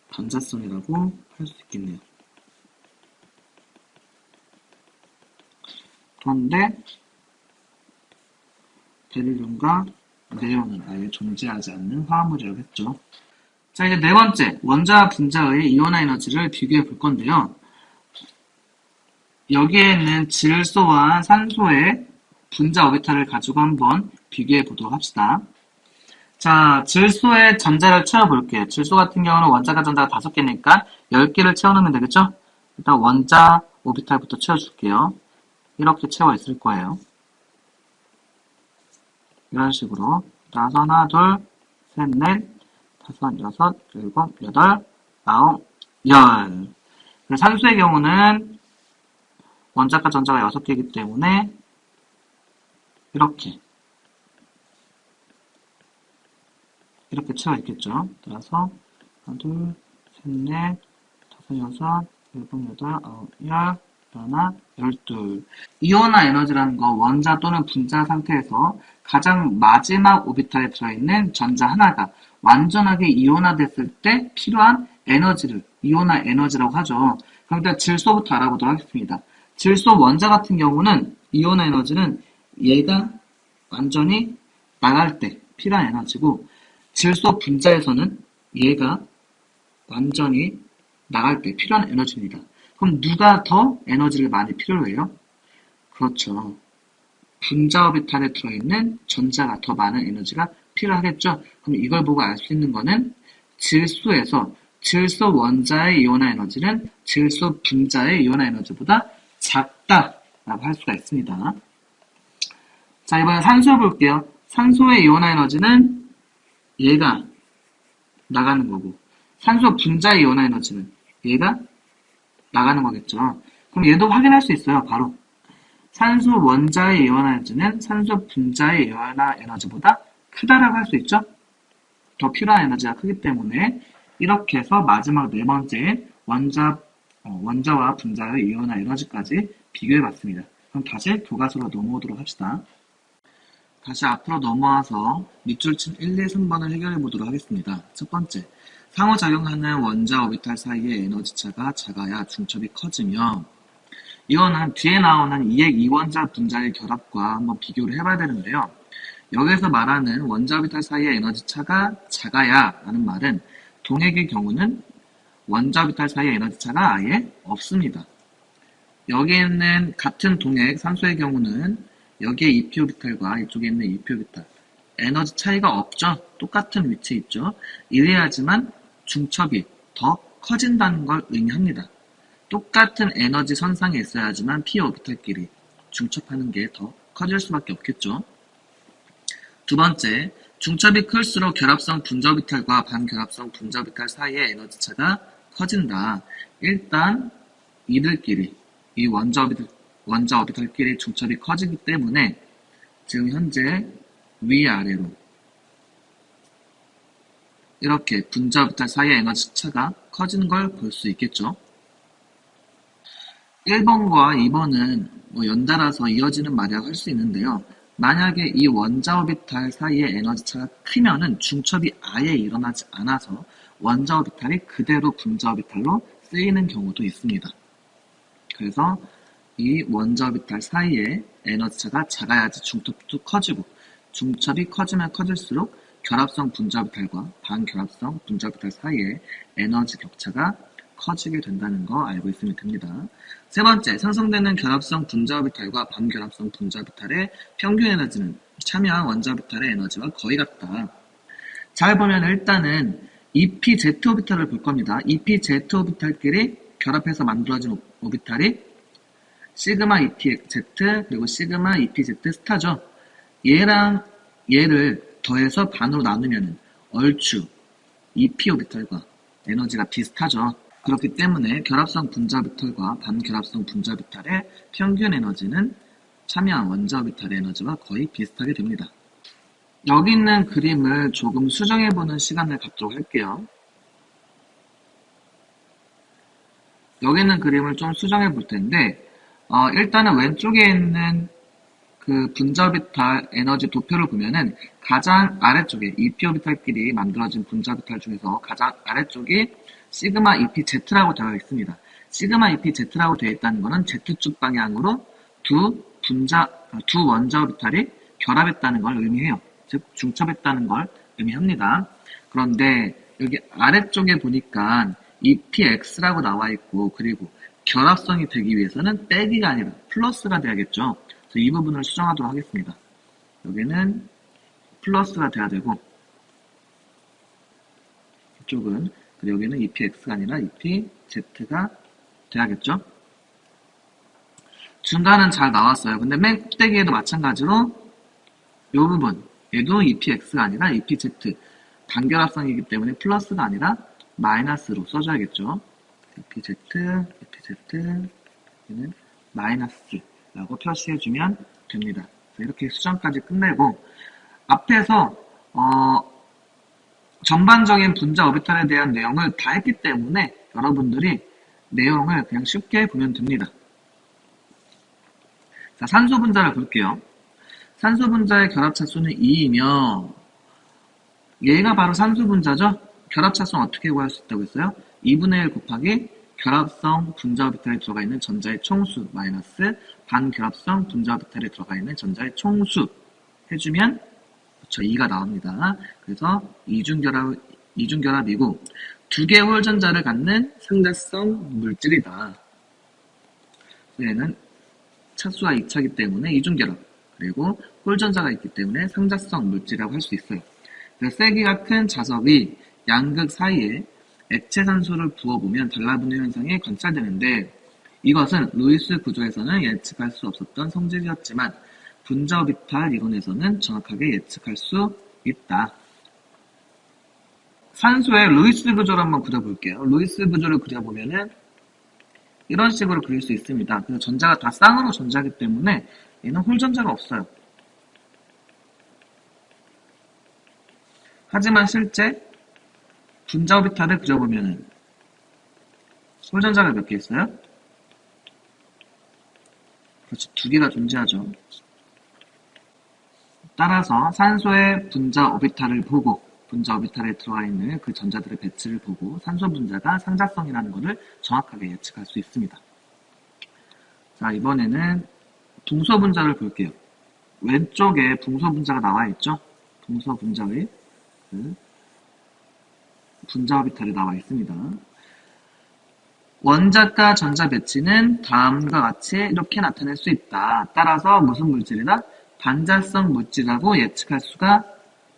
반자성이라고 할 수 있겠네요. 그런데 베릴륨과 네온은 아예 존재하지 않는 화합물이라고 했죠. 자, 이제 네 번째, 원자와 분자의 이온화 에너지를 비교해 볼 건데요. 여기에 있는 질소와 산소의 분자 오비탈을 가지고 한번 비교해 보도록 합시다. 자, 질소의 전자를 채워볼게요. 질소 같은 경우는 원자가 전자가 5개니까 10개를 채워놓으면 되겠죠? 일단 원자 오비탈부터 채워줄게요. 이렇게 채워 있을 거예요. 이런 식으로 하나, 둘, 셋, 넷, 다섯, 여섯, 일곱, 여덟, 아홉, 열. 산소의 경우는 원자과 전자가 6개이기 때문에 이렇게 채워 있겠죠. 따라서 하나, 둘, 셋, 넷, 다섯, 여섯, 일곱, 여덟, 아홉, 열, 하나, 12. 이온화 에너지라는 거 원자 또는 분자 상태에서 가장 마지막 오비탈에 들어있는 전자 하나가 완전하게 이온화됐을 때 필요한 에너지를 이온화 에너지라고 하죠. 그럼 일단 질소부터 알아보도록 하겠습니다. 질소 원자 같은 경우는 이온화 에너지는 얘가 완전히 나갈 때 필요한 에너지고 질소 분자에서는 얘가 완전히 나갈 때 필요한 에너지입니다. 그럼 누가 더 에너지를 많이 필요로 해요? 그렇죠. 분자 오비탈에 들어있는 전자가 더 많은 에너지가 필요하겠죠. 그럼 이걸 보고 알 수 있는 거는 질소에서 질소 원자의 이온화 에너지는 질소 분자의 이온화 에너지보다 작다라고 할 수가 있습니다. 자, 이번엔 산소 볼게요. 산소의 이온화 에너지는 얘가 나가는 거고 산소 분자의 이온화 에너지는 얘가 나가는 거겠죠. 그럼 얘도 확인할 수 있어요. 바로 산소 원자의 이온화 에너지는 산소 분자의 이온화 에너지보다 크다라고 할 수 있죠. 더 필요한 에너지가 크기 때문에 이렇게 해서 마지막 네 번째 원자와 분자의 이온화 에너지까지 비교해 봤습니다. 그럼 다시 교과서로 넘어오도록 합시다. 다시 앞으로 넘어와서 밑줄 친 1, 2, 3번을 해결해 보도록 하겠습니다. 첫 번째, 상호작용하는 원자 오비탈 사이의 에너지 차가 작아야 중첩이 커지며 이거는 뒤에 나오는 이액 이원자 분자의 결합과 한번 비교를 해봐야 되는데요. 여기서 말하는 원자 오비탈 사이의 에너지 차가 작아야 라는 말은 동액의 경우는 원자 오비탈 사이의 에너지 차가 아예 없습니다. 여기에 있는 같은 동액 산소의 경우는 여기에 2p 오비탈과 이쪽에 있는 2p 오비탈 에너지 차이가 없죠. 똑같은 위치에 있죠. 이래야지만 중첩이 더 커진다는 걸 의미합니다. 똑같은 에너지 선상에 있어야지만 p 오비탈끼리 중첩하는 게 더 커질 수밖에 없겠죠. 두 번째, 중첩이 클수록 결합성 분자 오비탈과 반결합성 분자 오비탈 사이의 에너지 차가 커진다. 일단 이들끼리 이 원자 오비탈끼리 중첩이 커지기 때문에 지금 현재 위아래로 이렇게 분자 오비탈 사이의 에너지 차가 커지는 걸 볼 수 있겠죠. 1번과 2번은 연달아서 이어지는 말이라고 할 수 있는데요. 만약에 이 원자 오비탈 사이의 에너지 차가 크면은 중첩이 아예 일어나지 않아서 원자 오비탈이 그대로 분자 오비탈로 쓰이는 경우도 있습니다. 그래서 이 원자 오비탈 사이의 에너지 차가 작아야지 중첩도 커지고 중첩이 커지면 커질수록 결합성 분자오비탈과 반결합성 분자오비탈 사이에 에너지 격차가 커지게 된다는 거 알고 있으면 됩니다. 세 번째, 생성되는 결합성 분자오비탈과 반결합성 분자오비탈의 평균 에너지는 참여한 원자오비탈의 에너지와 거의 같다. 잘 보면 일단은 EPZ 오비탈을 볼 겁니다. EPZ 오비탈끼리 결합해서 만들어진 오비탈이 시그마 EPZ 그리고 시그마 EPZ 스타죠. 얘랑 얘를 더해서 반으로 나누면 얼추 EP 오비탈과 에너지가 비슷하죠. 그렇기 때문에 결합성 분자오비탈과 반결합성 분자오비탈의 평균 에너지는 참여한 원자오비탈의 에너지와 거의 비슷하게 됩니다. 여기 있는 그림을 조금 수정해보는 시간을 갖도록 할게요. 여기 있는 그림을 좀 수정해 볼 텐데 일단은 왼쪽에 있는 그 분자오비탈 에너지 도표를 보면은 가장 아래쪽에 EP 오비탈끼리 만들어진 분자오비탈 중에서 가장 아래쪽이 시그마 EPZ라고 되어 있습니다. 시그마 EPZ라고 되어 있다는 것은 Z축 방향으로 두 원자 오비탈이 결합했다는 걸 의미해요. 즉 중첩했다는 걸 의미합니다. 그런데 여기 아래쪽에 보니까 EPX라고 나와 있고 그리고 결합성이 되기 위해서는 빼기가 아니라 플러스가 돼야겠죠. 그래서 이 부분을 수정하도록 하겠습니다. 여기는 플러스가 돼야 되고 이쪽은 그리고 여기는 EPX가 아니라 EPZ가 돼야겠죠. 중간은 잘 나왔어요. 근데 맨 꼭대기에도 마찬가지로 이 부분 얘도 EPX가 아니라 EPZ 단결합성이기 때문에 플러스가 아니라 마이너스로 써줘야겠죠. EPZ, 여기는 마이너스라고 표시해주면 됩니다. 이렇게 수정까지 끝내고 앞에서 전반적인 분자 오비탈에 대한 내용을 다 했기 때문에 여러분들이 내용을 그냥 쉽게 보면 됩니다. 자, 산소 분자를 볼게요. 산소 분자의 결합차수는 2이며 얘가 바로 산소 분자죠. 결합차수는 어떻게 구할 수 있다고 했어요? 2분의 1 곱하기 결합성 분자 오비탈에 들어가 있는 전자의 총수 마이너스 반결합성 분자 오비탈에 들어가 있는 전자의 총수 해주면 그렇죠, 2가 나옵니다. 그래서 이중결합이고 두 개의 홀전자를 갖는 상자성 물질이다. 얘는 차수가 2차이기 때문에 이중결합 그리고 홀전자가 있기 때문에 상자성 물질이라고 할 수 있어요. 쐐기 같은 자석이 양극 사이에 액체 산소를 부어보면 달라붙는 현상이 관찰되는데 이것은 루이스 구조에서는 예측할 수 없었던 성질이었지만 분자 오비탈 이론에서는 정확하게 예측할 수 있다. 산소의 루이스 구조를 한번 그려볼게요. 루이스 구조를 그려보면은 이런 식으로 그릴 수 있습니다. 그래서 전자가 다 쌍으로 존재하기 때문에 얘는 홀전자가 없어요. 하지만 실제 분자 오비탈을 그려보면은 홀전자가 몇 개 있어요? 그렇죠. 두 개가 존재하죠. 따라서 산소의 분자 오비탈을 보고 분자 오비탈에 들어가 있는 그 전자들의 배치를 보고 산소 분자가 상자성이라는 것을 정확하게 예측할 수 있습니다. 자, 이번에는 동소 분자를 볼게요. 왼쪽에 동소 분자가 나와 있죠? 동소 분자의 분자 오비탈이 나와 있습니다. 원자과 전자 배치는 다음과 같이 이렇게 나타낼 수 있다. 따라서 무슨 물질이다? 반자성 물질이라고 예측할 수가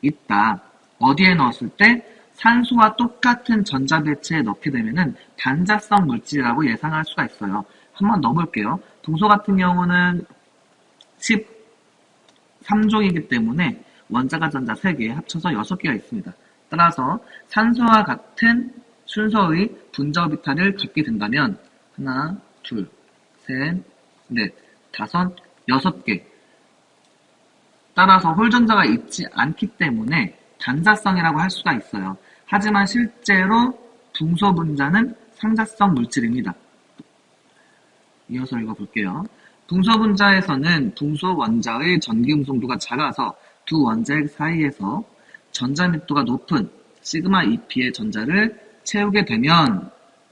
있다. 어디에 넣었을 때? 산소와 똑같은 전자 배치에 넣게 되면은 반자성 물질이라고 예상할 수가 있어요. 한번 넣어볼게요. 동소 같은 경우는 13종이기 때문에 원자과 전자 3개 합쳐서 6개가 있습니다. 따라서 산소와 같은 순서의 분자 오비탈을 갖게 된다면 하나, 둘, 셋, 넷, 다섯, 6개. 따라서 홀전자가 있지 않기 때문에 단자성이라고 할 수가 있어요. 하지만 실제로 붕소 분자는 상자성 물질입니다. 이어서 읽어볼게요. 붕소 분자에서는 붕소 원자의 전기 음성도가 작아서 두 원자 사이에서 전자密도가 높은 시그마 EP의 전자를 채우게 되면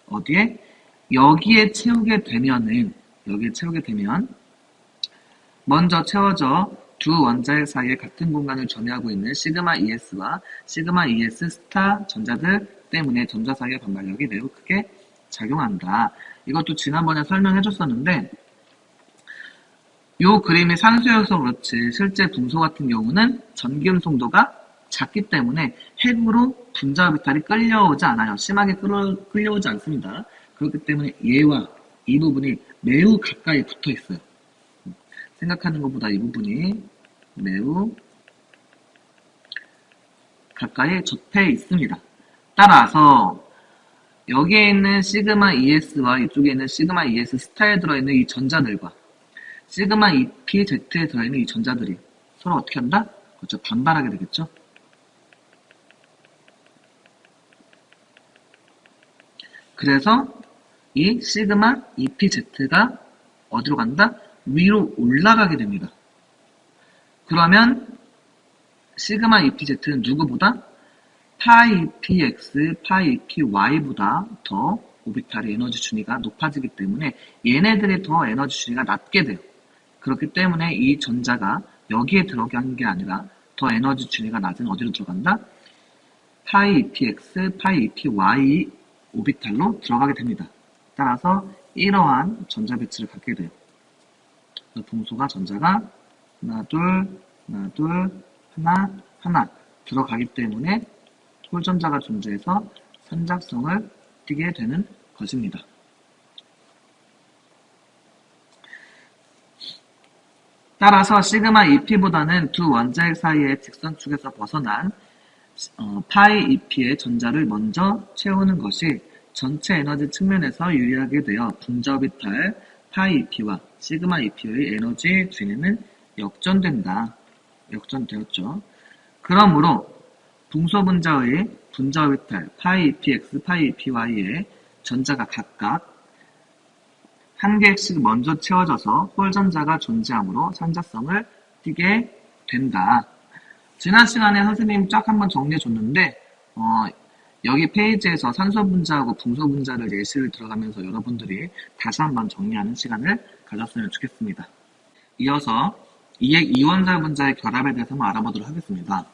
어디에? 여기에 채우게 되면 먼저 채워져 두 원자핵 사이에 같은 공간을 점유하고 있는 시그마 ES와 시그마 ES 스타 전자들 때문에 전자 사이의 반발력이 매우 크게 작용한다. 이것도 지난번에 설명해줬었는데 이 그림이 산소여서 그렇지 실제 분소 같은 경우는 전기음 송도가 작기 때문에 핵으로 분자 오비탈이 끌려오지 않아요. 심하게 끌려오지 않습니다. 그렇기 때문에 얘와 이 부분이 매우 가까이 붙어 있어요. 생각하는 것보다 이 부분이 매우 가까이 접해 있습니다. 따라서 여기에 있는 시그마 ES와 이쪽에 있는 시그마 ES 스타에 들어있는 이 전자들과 시그마 EPZ에 들어있는 이 전자들이 서로 어떻게 한다? 그렇죠. 반발하게 되겠죠. 그래서 이 시그마 EPZ가 어디로 간다? 위로 올라가게 됩니다. 그러면 시그마 EPZ는 누구보다 파이 EPX, 파이 EPY보다 더 오비탈의 에너지 준위가 높아지기 때문에 얘네들이 더 에너지 준위가 낮게 돼요. 그렇기 때문에 이 전자가 여기에 들어간 게 아니라 더 에너지 준위가 낮은 어디로 들어간다? 파이 EPX, 파이 EPY 오비탈로 들어가게 됩니다. 따라서 이러한 전자 배치를 갖게 돼요. 분소가 전자가 하나, 둘, 하나, 둘, 하나, 하나 들어가기 때문에 홀전자가 존재해서 삼작성을 띠게 되는 것입니다. 따라서 시그마 EP보다는 두 원자핵 사이의 직선축에서 벗어난 파이 EP의 전자를 먼저 채우는 것이 전체 에너지 측면에서 유리하게 되어 분자 오비탈 파이 EP와 시그마 EP의 에너지 준위는 역전된다. 역전되었죠. 그러므로 동소분자의 분자 오비탈 파이 EPX, 파이 EPY의 전자가 각각 한 개씩 먼저 채워져서 홀전자가 존재하므로 삼자성을 띠게 된다. 지난 시간에 선생님이 쫙 한번 정리해줬는데 여기 페이지에서 산소분자하고 분소분자를 예시를 들어가면서 여러분들이 다시 한번 정리하는 시간을 가졌으면 좋겠습니다. 이어서 이액 이원자 분자의 결합에 대해서 한번 알아보도록 하겠습니다.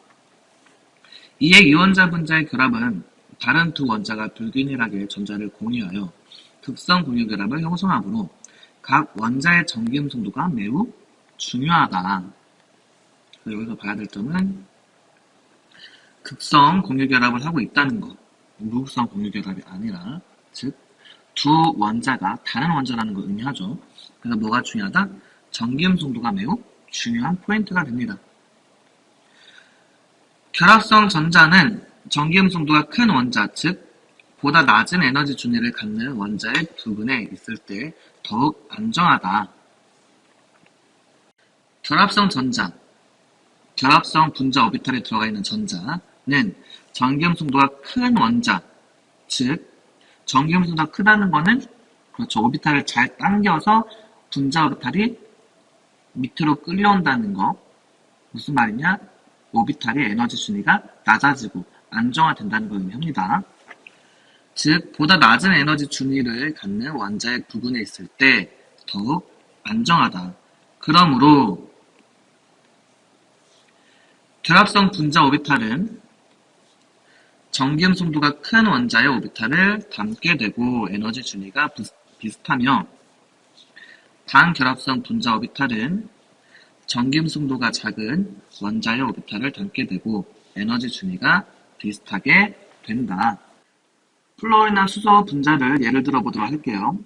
이액 이원자 분자의 결합은 다른 두 원자가 불균일하게 전자를 공유하여 극성 공유 결합을 형성하므로 각 원자의 전기음 송도가 매우 중요하다. 여기서 봐야 될 점은 극성 공유 결합을 하고 있다는 것, 무극성 공유 결합이 아니라 즉 두 원자가 다른 원자라는 걸 의미하죠. 그래서 뭐가 중요하다? 전기음 송도가 매우 중요한 포인트가 됩니다. 결합성 전자는 전기음 송도가 큰 원자, 즉 보다 낮은 에너지 준위를 갖는 원자의 부근에 있을 때 더욱 안정하다. 결합성 전자, 결합성 분자 오비탈에 들어가 있는 전자는 전기음 송도가 큰 원자, 즉 전기음 송도가 크다는 거는 그렇죠. 오비탈을 잘 당겨서 분자 오비탈이 밑으로 끌려온다는 거. 무슨 말이냐? 오비탈의 에너지 준위가 낮아지고 안정화된다는 걸 의미합니다. 즉 보다 낮은 에너지 준위를 갖는 원자의 부근에 있을 때 더욱 안정하다. 그러므로 결합성 분자 오비탈은 전기음 송도가 큰 원자의 오비탈을 담게 되고 에너지 준위가 비슷하며 반결합성 분자 오비탈은 전기음 송도가 작은 원자의 오비탈을 담게 되고 에너지 준위가 비슷하게 된다. 플로린이나 수소 분자를 예를 들어 보도록 할게요.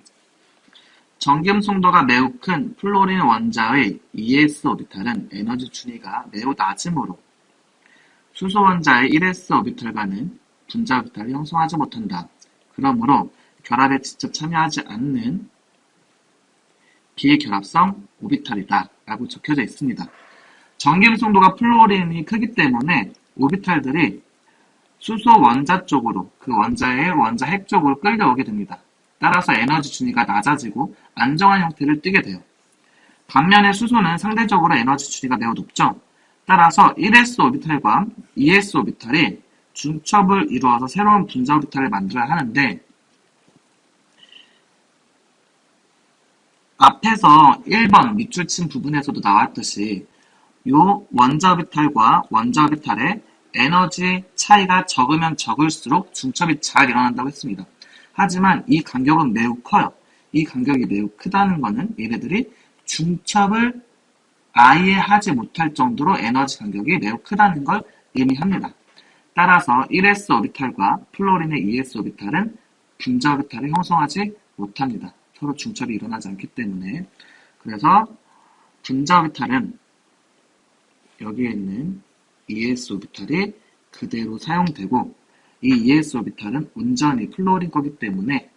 전기음 송도가 매우 큰 플로린 원자의 ES 오비탈은 에너지 준위가 매우 낮으므로 수소 원자의 1s 오비탈과는 분자 오비탈을 형성하지 못한다. 그러므로 결합에 직접 참여하지 않는 비결합성 오비탈이다 라고 적혀져 있습니다. 전기음 송도가 플로린이 크기 때문에 오비탈들이 수소 원자 쪽으로 그 원자의 원자 핵 쪽으로 끌려오게 됩니다. 따라서 에너지 준위가 낮아지고 안정한 형태를 띠게 돼요. 반면에 수소는 상대적으로 에너지 준위가 매우 높죠. 따라서 1s 오비탈과 2s 오비탈이 중첩을 이루어서 새로운 분자 오비탈을 만들어야 하는데 앞에서 1번 밑줄 친 부분에서도 나왔듯이 요 원자 오비탈과 원자 오비탈의 에너지 차이가 적으면 적을수록 중첩이 잘 일어난다고 했습니다. 하지만 이 간격은 매우 커요. 이 간격이 매우 크다는 것은 얘네들이 중첩을 아예 하지 못할 정도로 에너지 간격이 매우 크다는 걸 의미합니다. 따라서 1s 오비탈과 플로린의 2s 오비탈은 분자 오비탈을 형성하지 못합니다. 서로 중첩이 일어나지 않기 때문에. 그래서 분자 오비탈은 여기에 있는 2s 오비탈이 그대로 사용되고, 이 2s 오비탈은 온전히 플로린 거기 때문에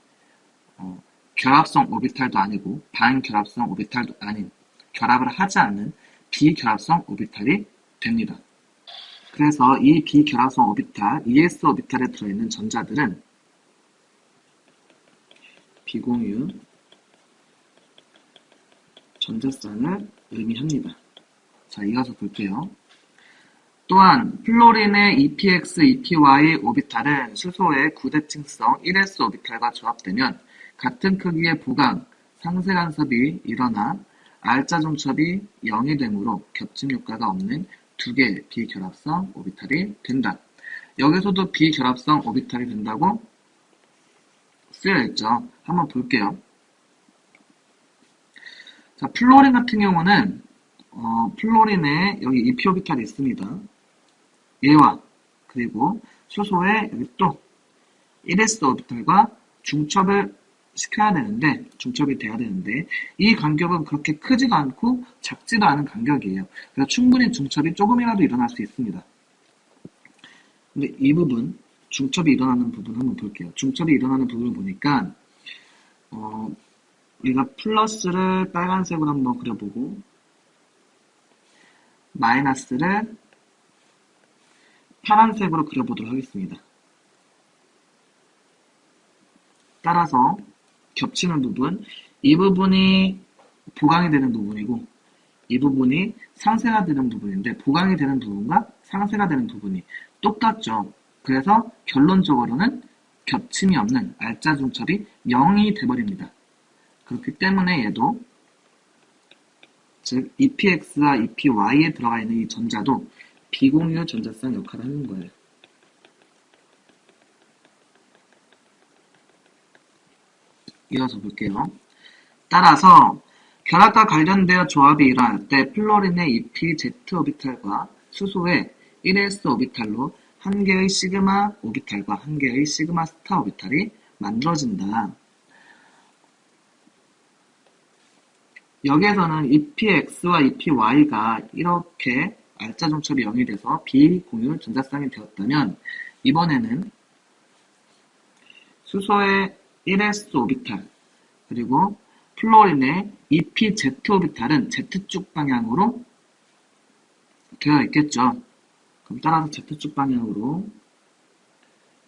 결합성 오비탈도 아니고 반결합성 오비탈도 아닌, 결합을 하지 않는 비결합성 오비탈이 됩니다. 그래서 이 비결합성 오비탈, 2s 오비탈에 들어있는 전자들은 비공유 전자쌍을 의미합니다. 자, 이어서 볼게요. 또한 플로린의 EPX, EPY 오비탈은 수소의 구대칭성 1s 오비탈과 조합되면 같은 크기의 보강, 상쇄 간섭이 일어나 R자 중첩이 0이 되므로 겹침 효과가 없는 두 개의 비결합성 오비탈이 된다. 여기서도 비결합성 오비탈이 된다고 쓰여있죠. 한번 볼게요. 자, 플로린 같은 경우는 플로린에 여기 EP 오비탈이 있습니다. 얘와 그리고 수소에 여기 또 1s 오비탈과 중첩을 시켜야 되는데, 중첩이 돼야 되는데, 이 간격은 그렇게 크지가 않고 작지도 않은 간격이에요. 그래서 충분히 중첩이 조금이라도 일어날 수 있습니다. 근데 이 부분, 중첩이 일어나는 부분 한번 볼게요. 중첩이 일어나는 부분을 보니까 우리가 플러스를 빨간색으로 한번 그려보고 마이너스를 파란색으로 그려보도록 하겠습니다. 따라서 겹치는 부분, 이 부분이 보강이 되는 부분이고 이 부분이 상쇄가 되는 부분인데, 보강이 되는 부분과 상쇄가 되는 부분이 똑같죠. 그래서 결론적으로는 겹침이 없는 R자 중첩이 0이 돼버립니다. 그렇기 때문에 얘도, 즉 EPX와 EPY에 들어가 있는 이 전자도 비공유 전자쌍 역할을 하는 거예요. 이어서 볼게요. 따라서 결합과 관련되어 조합이 일어날 때 플로린의 EPZ 오비탈과 수소의 1s 오비탈로 한 개의 시그마 오비탈과 한 개의 시그마 스타 오비탈이 만들어진다. 여기에서는 EPX와 EPY가 이렇게 R자 중첩이 0이 돼서 비공유 전자쌍이 되었다면, 이번에는 수소의 1s 오비탈 그리고 플로린의 EPZ 오비탈은 Z축 방향으로 되어 있겠죠. 그럼 따라서 Z축 방향으로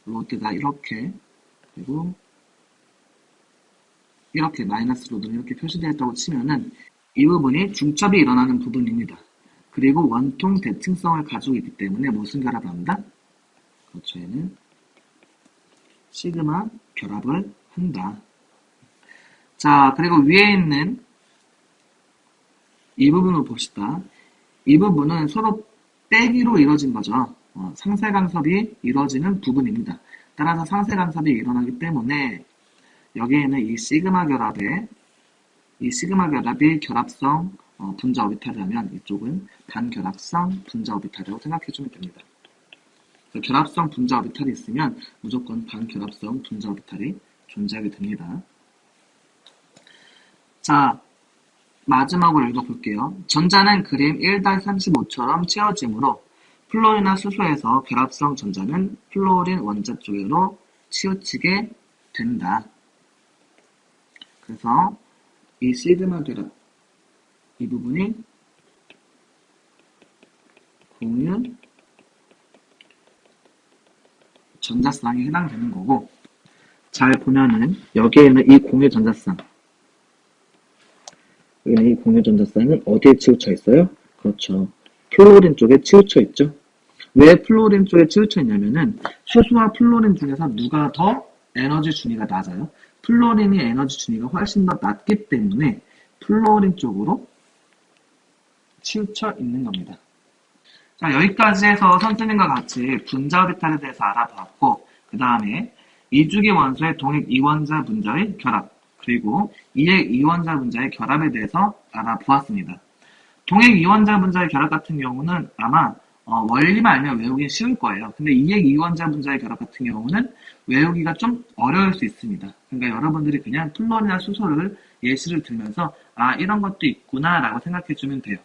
로드가 이렇게, 그리고 이렇게 마이너스 로드는 이렇게 표시되어 있다고 치면은 이 부분이 중첩이 일어나는 부분입니다. 그리고 원통 대칭성을 가지고 있기 때문에 무슨 결합을 한다? 그렇죠. 얘는 시그마 결합을 한다. 자, 그리고 위에 있는 이 부분을 봅시다. 이 부분은 서로 빼기로 이루어진 거죠. 상쇄 간섭이 이루어지는 부분입니다. 따라서 상쇄 간섭이 일어나기 때문에 여기에는 이 시그마 결합이 결합성 분자 오비탈이라면 이쪽은 반결합성 분자 오비탈이라고 생각해주면 됩니다. 결합성 분자 오비탈이 있으면 무조건 반결합성 분자 오비탈이 존재하게 됩니다. 자, 마지막으로 읽어볼게요. 전자는 그림 1-35처럼 치워지므로 플로린이나 수소에서 결합성 전자는 플로린 원자 쪽으로 치우치게 된다. 그래서 이 시그마 결합, 이 부분이 공유 전자쌍에 해당되는 거고, 잘 보면은 여기에는 이 공유 전자쌍, 이 공유 전자쌍은 어디에 치우쳐 있어요? 그렇죠. 플로린 쪽에 치우쳐 있죠. 왜 플로린 쪽에 치우쳐 있냐면은 수소와 플로린 중에서 누가 더 에너지 준위가 낮아요? 플로린이 에너지 준위가 훨씬 더 낮기 때문에 플로린 쪽으로 치우쳐 있는 겁니다. 자, 여기까지 해서 선생님과 같이 분자 오비탈에 대해서 알아봤고, 그 다음에 이주기 원소의 동액 이원자 분자의 결합, 그리고 이액 이원자 분자의 결합에 대해서 알아보았습니다. 동액 이원자 분자의 결합 같은 경우는 아마 원리만 알면 외우기 쉬울 거예요. 근데 이액 이원자 분자의 결합 같은 경우는 외우기가 좀 어려울 수 있습니다. 그러니까 여러분들이 그냥 플로리나 수소를 예시를 들면서 아, 이런 것도 있구나 라고 생각해 주면 돼요.